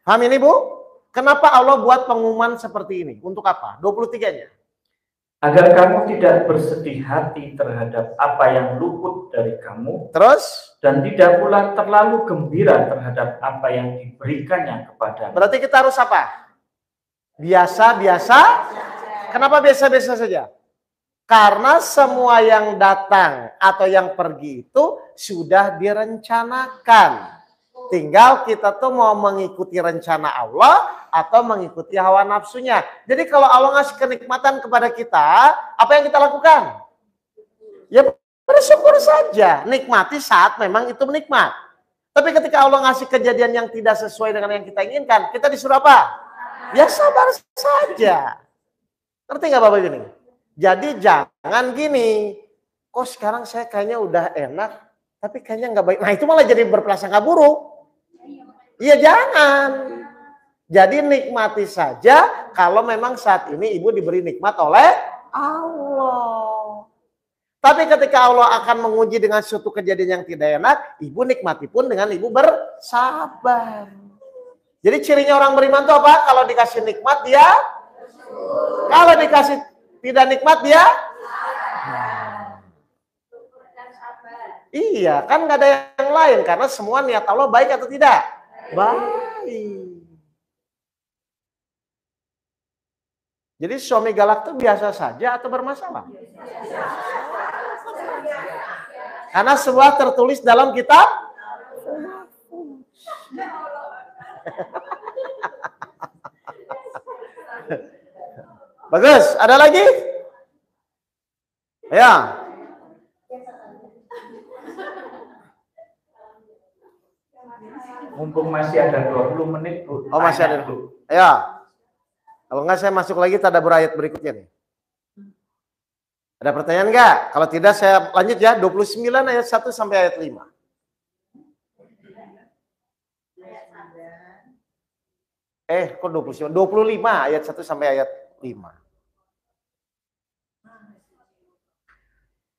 Paham ini Bu? Kenapa Allah buat pengumuman seperti ini? Untuk apa? 23-nya. Agar kamu tidak bersedih hati terhadap apa yang luput dari kamu. Terus? Dan tidak pula terlalu gembira terhadap apa yang diberikannya kepada. Berarti kita harus apa? Biasa-biasa. Kenapa biasa-biasa saja? Karena semua yang datang atau yang pergi itu sudah direncanakan. Tinggal kita tuh mau mengikuti rencana Allah atau mengikuti hawa nafsunya. Jadi kalau Allah ngasih kenikmatan kepada kita, apa yang kita lakukan? Ya bersyukur saja. Nikmati saat memang itu nikmat. Tapi ketika Allah ngasih kejadian yang tidak sesuai dengan yang kita inginkan, kita disuruh apa? Ya sabar saja. Ngerti nggak Bapak gini? Jadi jangan gini, kok sekarang saya kayaknya udah enak, tapi kayaknya nggak baik. Nah itu malah jadi berprasangka buruk. Iya jangan. Jadi nikmati saja kalau memang saat ini ibu diberi nikmat oleh Allah. Tapi ketika Allah akan menguji dengan suatu kejadian yang tidak enak, ibu nikmati pun dengan ibu bersabar. Jadi cirinya orang beriman itu apa? Kalau dikasih nikmat dia, kalau dikasih tidak nikmat dia, iya kan nggak ada yang lain karena semua niat Allah baik atau tidak? Baik. Jadi suami galak itu biasa saja atau bermasalah? Karena semua tertulis dalam kitab. Bagus, ada lagi? Ya. Mumpung masih ada 20 menit, Bu. Oh, masih Tanya, ada. Bu. Ayo. Kalau enggak saya masuk lagi tadabbur ayat berikutnya nih. Ada pertanyaan enggak? Kalau tidak saya lanjut ya, 29 ayat 1 sampai ayat 5. Kok 29? 25 ayat 1 sampai ayat 5.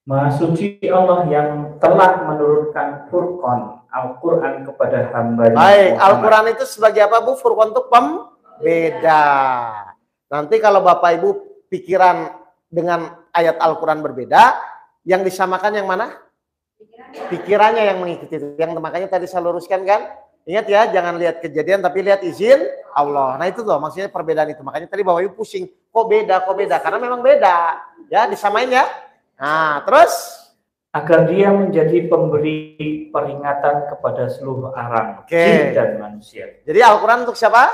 Maha suci Allah yang telah menurunkan Furqan Al-Quran kepada hamba-Nya. Baik, Al-Quran itu sebagai apa, Bu? Furqan itu pembeda. Nanti kalau Bapak Ibu pikiran dengan ayat Al-Quran berbeda, yang disamakan yang mana? Pikirannya yang mengikuti itu. Yang makanya tadi saya luruskan kan? Ingat ya, jangan lihat kejadian tapi lihat izin Allah. Nah itu tuh maksudnya perbedaan itu. Makanya tadi Bapak Ibu pusing, kok beda? Karena memang beda. Ya, disamain ya. Nah, terus agar dia menjadi pemberi peringatan kepada seluruh alam, jin dan manusia. Jadi Al-Quran untuk siapa?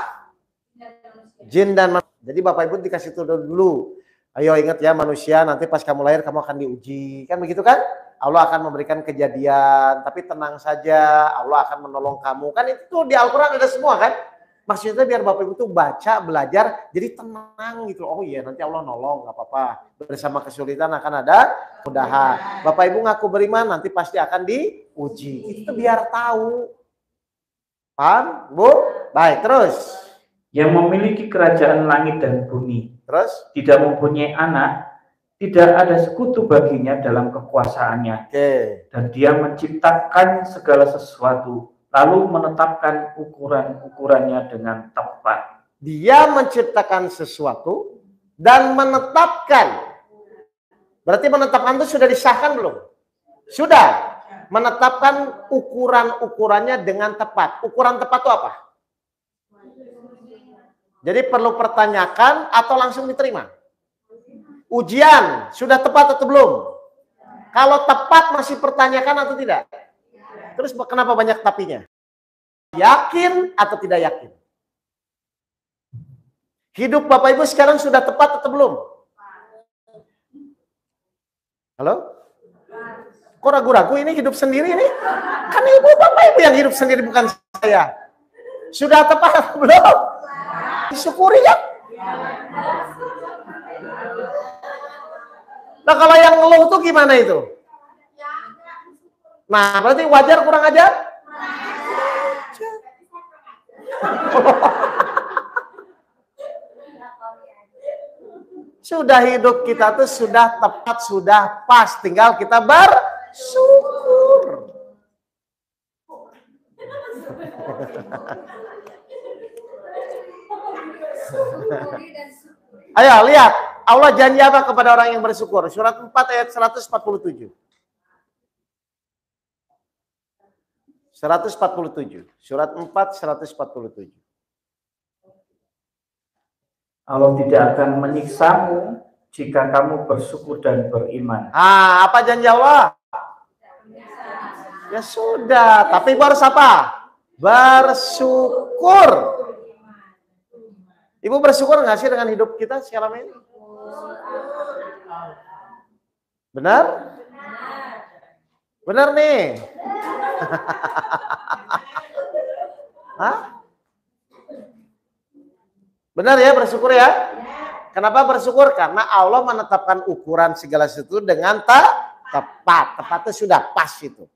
Jin dan manusia. Jadi Bapak Ibu dikasih tahu dulu. Ayo ingat ya, manusia nanti pas kamu lahir kamu akan diuji. Kan begitu kan? Allah akan memberikan kejadian, tapi tenang saja, Allah akan menolong kamu. Kan itu di Al-Quran ada semua kan? Maksudnya biar Bapak Ibu tuh baca, belajar, jadi tenang gitu. Oh iya, nanti Allah nolong, nggak apa-apa. Bersama kesulitan akan ada kemudahan. Bapak Ibu ngaku beriman, nanti pasti akan diuji. Itu biar tahu. Paham, Bu? Baik, terus. Yang memiliki kerajaan langit dan bumi. Terus? Tidak mempunyai anak, tidak ada sekutu baginya dalam kekuasaannya. Dan dia menciptakan segala sesuatu, lalu menetapkan ukuran-ukurannya dengan tepat. Dia menciptakan sesuatu dan menetapkan. Berarti menetapkan itu sudah disahkan belum? Sudah. Menetapkan ukuran-ukurannya dengan tepat. Ukuran tepat itu apa? Jadi perlu pertanyakan atau langsung diterima? Ujian, sudah tepat atau belum? Kalau tepat masih pertanyakan atau tidak? Terus kenapa banyak tapinya? Yakin atau tidak yakin? Hidup Bapak Ibu sekarang sudah tepat atau belum? Halo? Kok ragu-ragu ini hidup sendiri ini? Kan Ibu Bapak Ibu yang hidup sendiri bukan saya. Sudah tepat atau belum? Disyukuri ya. Nah kalau yang ngeluh tuh gimana itu? Nah berarti wajar kurang ajar? Sudah hidup kita tuh sudah tepat, sudah pas. Tinggal kita bersyukur. Ayo lihat, Allah janji apa kepada orang yang bersyukur? Surat 4 ayat 147. 147. Surat 4 147. Allah tidak akan menyiksamu jika kamu bersyukur dan beriman. Ah, apa janji Allah? Ya sudah, tapi harus apa? Bersyukur. Ibu bersyukur nggak sih dengan hidup kita sekarang ini? Benar? Benar nih. Hah? Benar ya bersyukur ya? Kenapa bersyukur? Karena Allah menetapkan ukuran segala sesuatu dengan tepat. Tepatnya sudah pas itu.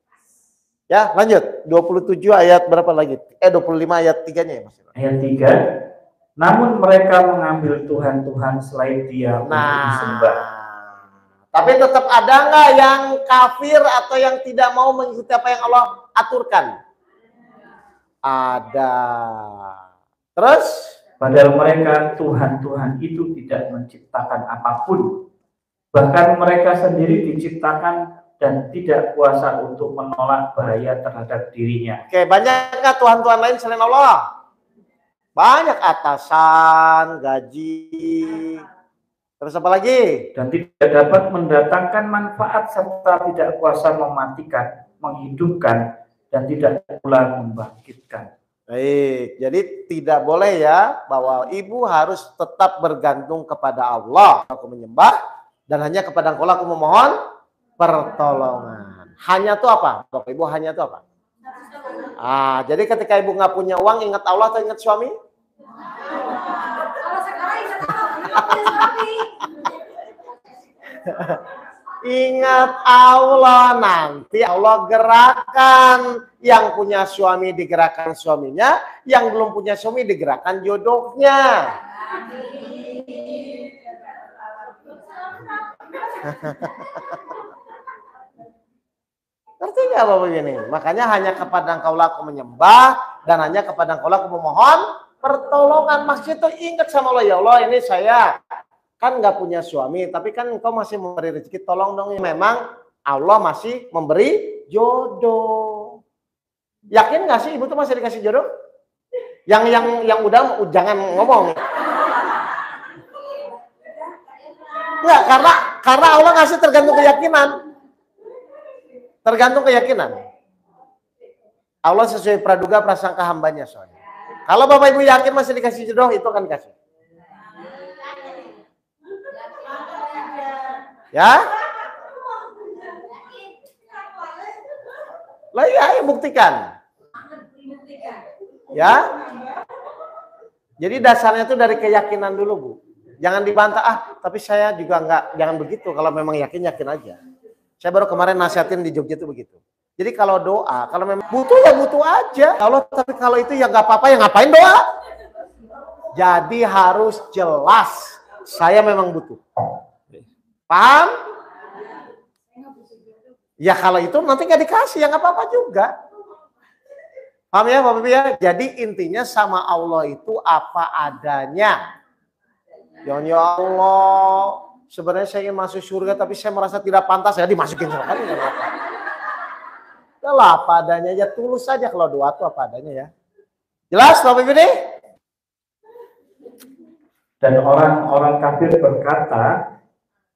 Ya, lanjut. 27 ayat berapa lagi? 25 ayat 3-nya ya Mas. Ayat 3. Namun mereka mengambil Tuhan-Tuhan selain Dia untuk disembah. Tapi tetap ada nggak yang kafir atau yang tidak mau mengikuti apa yang Allah aturkan? Ada. Terus? Padahal mereka Tuhan-Tuhan itu tidak menciptakan apapun. Bahkan mereka sendiri diciptakan dan tidak kuasa untuk menolak bahaya terhadap dirinya. Oke, banyak nggak Tuhan-Tuhan lain selain Allah? Banyak, atasan, gaji, terus apa lagi? Dan tidak dapat mendatangkan manfaat serta tidak kuasa mematikan, menghidupkan, dan tidak pula membangkitkan. Baik, jadi tidak boleh ya bahwa ibu harus tetap bergantung kepada Allah. Aku menyembah dan hanya kepada Engkau aku memohon pertolongan. Hanya itu apa? Bapak Ibu, hanya itu apa? Jadi ketika ibu nggak punya uang, ingat Allah atau ingat suami? Kalau sekarang ingat apa? Suami. Ingat Allah, nanti Allah gerakan. Yang punya suami digerakkan suaminya, yang belum punya suami digerakkan jodohnya. Ngerti nggak Bapak ini? Makanya hanya kepada Engkaulah aku menyembah, dan hanya kepada Engkaulah aku memohon pertolongan. Maksudnya itu ingat sama Allah, ya Allah ini saya kan nggak punya suami, tapi kan Engkau masih memberi rezeki, tolong dong. Memang Allah masih memberi jodoh. Yakin nggak sih ibu tuh masih dikasih jodoh? Yang udah jangan ngomong. Enggak, karena Allah ngasih tergantung keyakinan. Tergantung keyakinan. Allah sesuai praduga prasangka hambanya soalnya. Kalau Bapak Ibu yakin masih dikasih jodoh, itu akan dikasih. Ya? Lah ya, buktikan. Ya? Jadi dasarnya itu dari keyakinan dulu, Bu. Jangan dibantah, tapi saya juga enggak, jangan begitu. Kalau memang yakin aja. Saya baru kemarin nasihatin di Jogja itu begitu. Jadi kalau doa, kalau memang butuh ya butuh aja. Kalau tapi kalau itu ya nggak apa-apa, ya ngapain doa? Jadi harus jelas, saya memang butuh. Paham? Ya kalau itu nanti nggak dikasih, ya nggak apa-apa juga. Paham ya Bapak Ibu ya? Jadi intinya sama Allah itu apa adanya. Ya Allah, sebenarnya saya ingin masuk surga tapi saya merasa tidak pantas, ya dimasukin surga. Ya lah apa adanya aja, tulus saja kalau doa itu apa adanya ya. Jelas Bapak Ibu nih? Dan orang-orang kafir berkata,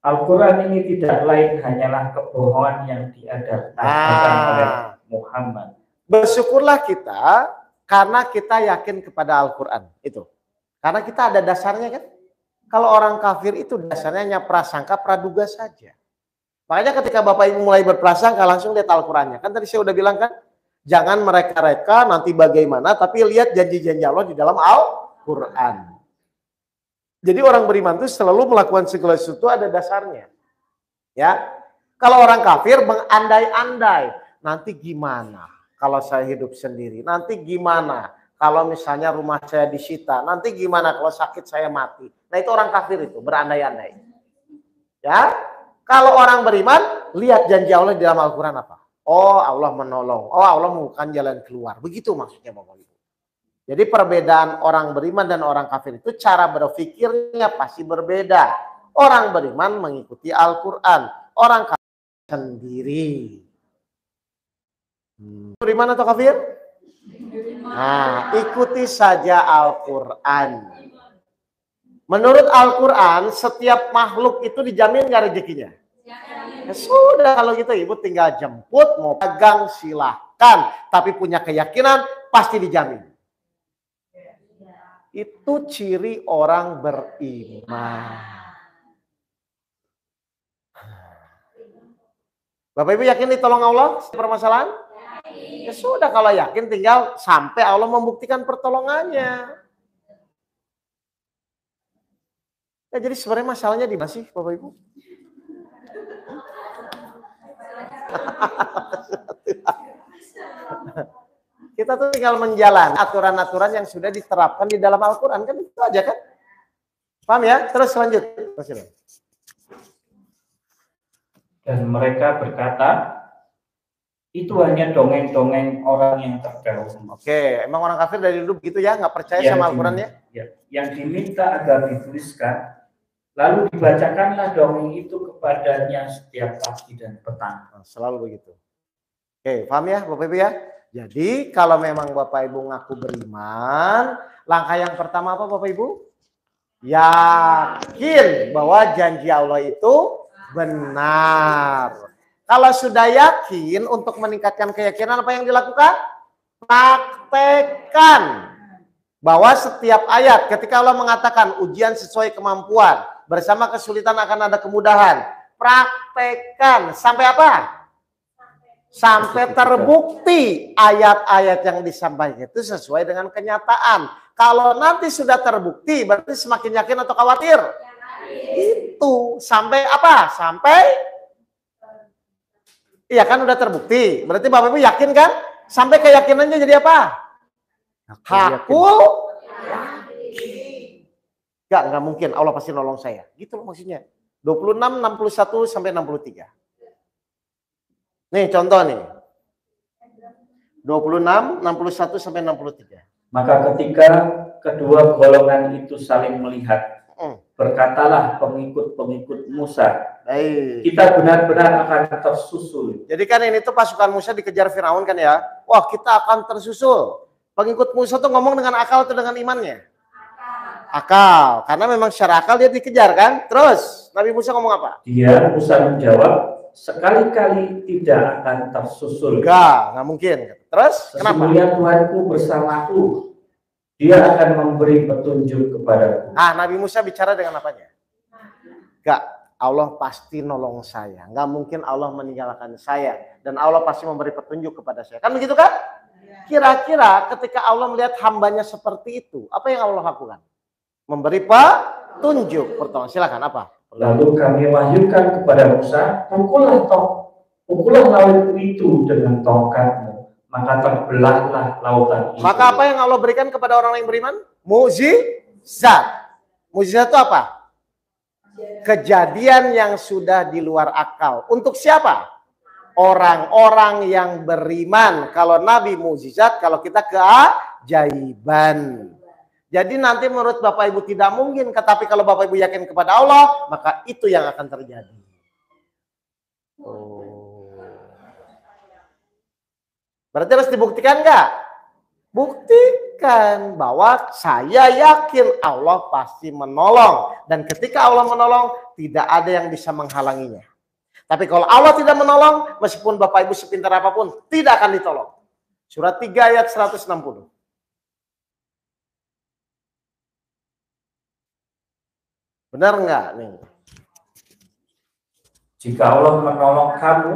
Al-Quran ini tidak lain hanyalah kebohongan yang diadakan oleh Muhammad. Bersyukurlah kita karena kita yakin kepada Al-Quran itu. Karena kita ada dasarnya kan. Kalau orang kafir itu dasarnya hanya prasangka praduga saja. Makanya ketika Bapak Ibu mulai berprasangka langsung lihat Al-Qurannya. Kan tadi saya udah bilang kan, jangan mereka-reka nanti bagaimana, tapi lihat janji-janji Allah di dalam Al-Quran. Jadi orang beriman itu selalu melakukan segala sesuatu ada dasarnya. Ya, kalau orang kafir mengandai-andai, nanti gimana kalau saya hidup sendiri? Nanti gimana kalau misalnya rumah saya disita? Nanti gimana kalau sakit saya mati? Nah itu orang kafir itu, berandai-andai. Ya, kalau orang beriman, lihat janji Allah di dalam Al-Quran apa? Oh Allah menolong, oh Allah membukakan jalan keluar. Begitu maksudnya Bapak Ibu. Jadi perbedaan orang beriman dan orang kafir itu cara berpikirnya pasti berbeda. Orang beriman mengikuti Al-Quran, orang kafir sendiri. Beriman atau kafir? Nah, ikuti saja Al-Quran. Menurut Al-Quran, setiap makhluk itu dijamin nggak rezekinya? Ya sudah, kalau gitu ibu tinggal jemput, mau pegang silahkan. Tapi punya keyakinan pasti dijamin. Itu ciri orang beriman. Bapak Ibu yakin ditolong Allah permasalahan? Ya sudah, kalau yakin tinggal sampai Allah membuktikan pertolongannya. Ya, jadi sebenarnya masalahnya di mana sih Bapak Ibu? Kita tuh tinggal menjalankan aturan-aturan yang sudah diterapkan di dalam Al-Quran, kan itu aja kan? Paham ya? Terus lanjut. Dan mereka berkata, itu hanya dongeng-dongeng orang yang terdahulu. Oke, emang orang kafir dari dulu begitu ya, nggak percaya sama Al-Quran ya? Yang diminta agar dituliskan, lalu dibacakanlah dongeng itu kepadanya setiap pagi dan petang. Selalu begitu. Oke, paham ya Bapak Ibu ya? Jadi kalau memang Bapak Ibu ngaku beriman, langkah yang pertama apa Bapak Ibu? Yakin bahwa janji Allah itu benar. Kalau sudah yakin, untuk meningkatkan keyakinan apa yang dilakukan? Praktekkan. Bahwa setiap ayat ketika Allah mengatakan ujian sesuai kemampuan, bersama kesulitan akan ada kemudahan. Praktekkan sampai apa? Sampai terbukti ayat-ayat yang disampaikan itu sesuai dengan kenyataan. Kalau nanti sudah terbukti, berarti semakin yakin atau khawatir? Itu sampai apa? Sampai iya kan udah terbukti. Berarti Bapak Ibu yakin kan? Sampai keyakinannya jadi apa? Hakul yakin. Enggak mungkin Allah pasti nolong saya. Gitu loh maksudnya. 26, 61 sampai 63. Nih contoh nih. 26, 61 sampai 63. Maka ketika kedua golongan itu saling melihat, berkatalah pengikut-pengikut Musa, Baik. kita benar-benar akan tersusul. Jadi kan ini tuh pasukan Musa dikejar Firaun kan ya. Wah, kita akan tersusul. Pengikut Musa tuh ngomong dengan akal atau dengan imannya? Akal. Karena memang secara akal dia dikejar kan. Terus Nabi Musa ngomong apa? Musa menjawab, sekali-kali tidak akan tersusul. Enggak mungkin. Terus kenapa? Sesungguhnya Tuhanku bersamaku, Dia akan memberi petunjuk kepadaku. Nabi Musa bicara dengan apanya? Enggak, Allah pasti nolong saya. Enggak mungkin Allah meninggalkan saya. Dan Allah pasti memberi petunjuk kepada saya. Kan begitu kan? Kira-kira ketika Allah melihat hambanya seperti itu, apa yang Allah lakukan? Memberi petunjuk. Pertolongan. Silakan apa? Lalu kami wahyukan kepada Musa, pukullah laut itu dengan tongkatmu, maka terbelahlah lautan itu. Maka apa yang Allah berikan kepada orang yang beriman? Mukjizat. Mukjizat itu apa? Kejadian yang sudah di luar akal. Untuk siapa? Orang-orang yang beriman. Kalau Nabi mukjizat, kalau kita keajaiban. Jadi nanti menurut Bapak Ibu tidak mungkin, tetapi kalau Bapak Ibu yakin kepada Allah, maka itu yang akan terjadi. Berarti harus dibuktikan enggak? Buktikan bahwa saya yakin Allah pasti menolong. Dan ketika Allah menolong, tidak ada yang bisa menghalanginya. Tapi kalau Allah tidak menolong, meskipun Bapak Ibu sepintar apapun, tidak akan ditolong. Surat 3 ayat 160. Benar enggak nih? Jika Allah menolong kamu,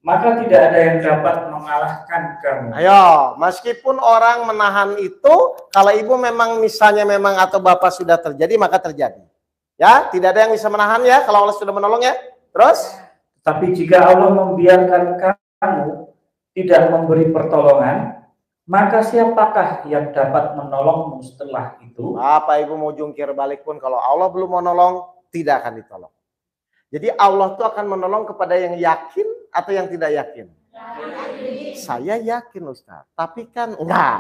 maka tidak ada yang dapat mengalahkan kamu. Ayo, meskipun orang menahan itu, kalau ibu memang misalnya memang atau bapak sudah terjadi, maka terjadi. Ya, tidak ada yang bisa menahan ya, kalau Allah sudah menolong ya. Terus? Tapi jika Allah membiarkan kamu tidak memberi pertolongan, maka siapakah yang dapat menolongmu setelah itu? Bapak ibu mau jungkir balik pun, kalau Allah belum menolong, tidak akan ditolong. Jadi Allah tuh akan menolong kepada yang yakin atau yang tidak yakin? Saya yakin Ustaz, tapi kan enggak.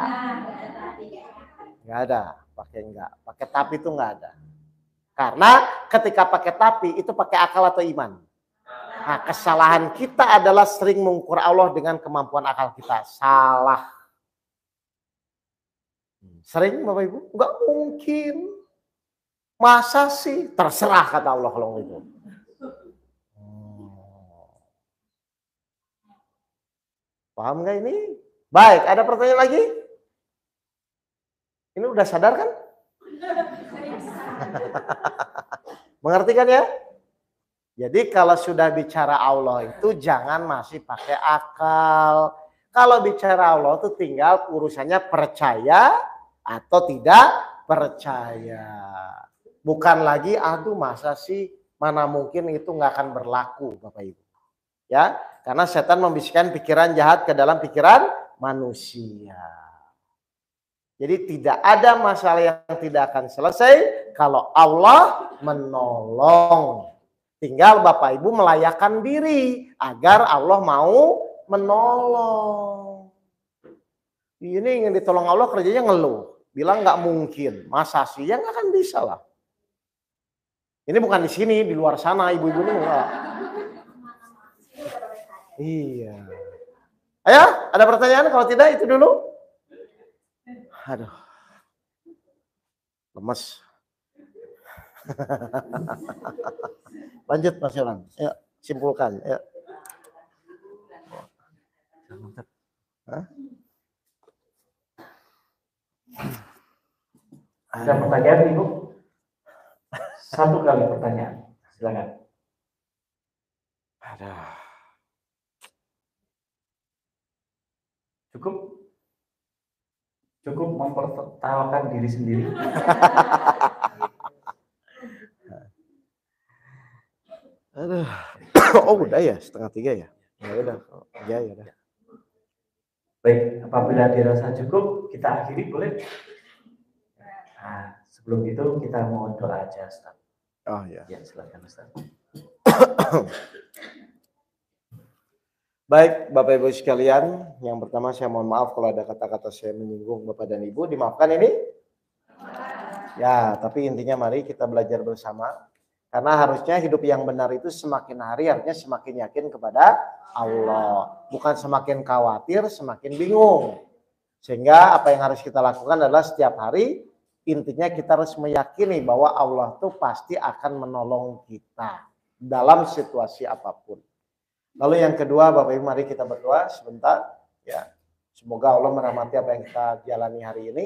Enggak ada, pakai enggak. Pakai tapi itu enggak ada. Karena ketika pakai tapi itu pakai akal atau iman. Nah, kesalahan kita adalah sering mengukur Allah dengan kemampuan akal kita. Salah. Sering Bapak Ibu? Enggak mungkin. Masa sih? Terserah kata Allah kalau itu. Paham nggak ini? Baik, ada pertanyaan lagi? Ini udah sadar kan? Mengerti kan ya? Jadi kalau sudah bicara Allah itu jangan masih pakai akal. Kalau bicara Allah itu tinggal urusannya percaya atau tidak percaya. Bukan lagi aduh masa sih, mana mungkin itu nggak akan berlaku Bapak Ibu. Ya, karena setan membisikkan pikiran jahat ke dalam pikiran manusia. Jadi tidak ada masalah yang tidak akan selesai kalau Allah menolong. Tinggal Bapak Ibu melayakkan diri agar Allah mau menolong. Ini ingin ditolong Allah kerjanya ngeluh. Bilang nggak mungkin. Masa sih? Ya nggak akan bisa lah. Ini bukan di sini, di luar sana ibu-ibu ini enggak. Iya. Ayo, ada pertanyaan? Kalau tidak itu dulu. Aduh. Lemes. Lanjut Mas Yonan. Ayo, simpulkan. Ayo. Hah? Ada pertanyaan Ibu? Satu kali pertanyaan. Silakan. Aduh. Cukup? Cukup mempertawakan diri sendiri. Aduh. Oh udah ya, 2:30 ya? Ya udah, ya udah. Baik, apabila dirasa cukup, kita akhiri boleh? Nah, sebelum itu kita mau doa aja, Ustaz. Oh ya. Ya, silakan Ustaz. Baik, Bapak Ibu sekalian, yang pertama saya mohon maaf kalau ada kata-kata saya menyinggung Bapak dan Ibu, dimaafkan ini? Ya, tapi intinya mari kita belajar bersama. Karena harusnya hidup yang benar itu semakin hari artinya semakin yakin kepada Allah. Bukan semakin khawatir, semakin bingung. Sehingga apa yang harus kita lakukan adalah setiap hari intinya kita harus meyakini bahwa Allah tuh pasti akan menolong kita dalam situasi apapun. Lalu yang kedua, Bapak Ibu mari kita berdoa sebentar ya. Semoga Allah merahmati apa yang kita jalani hari ini.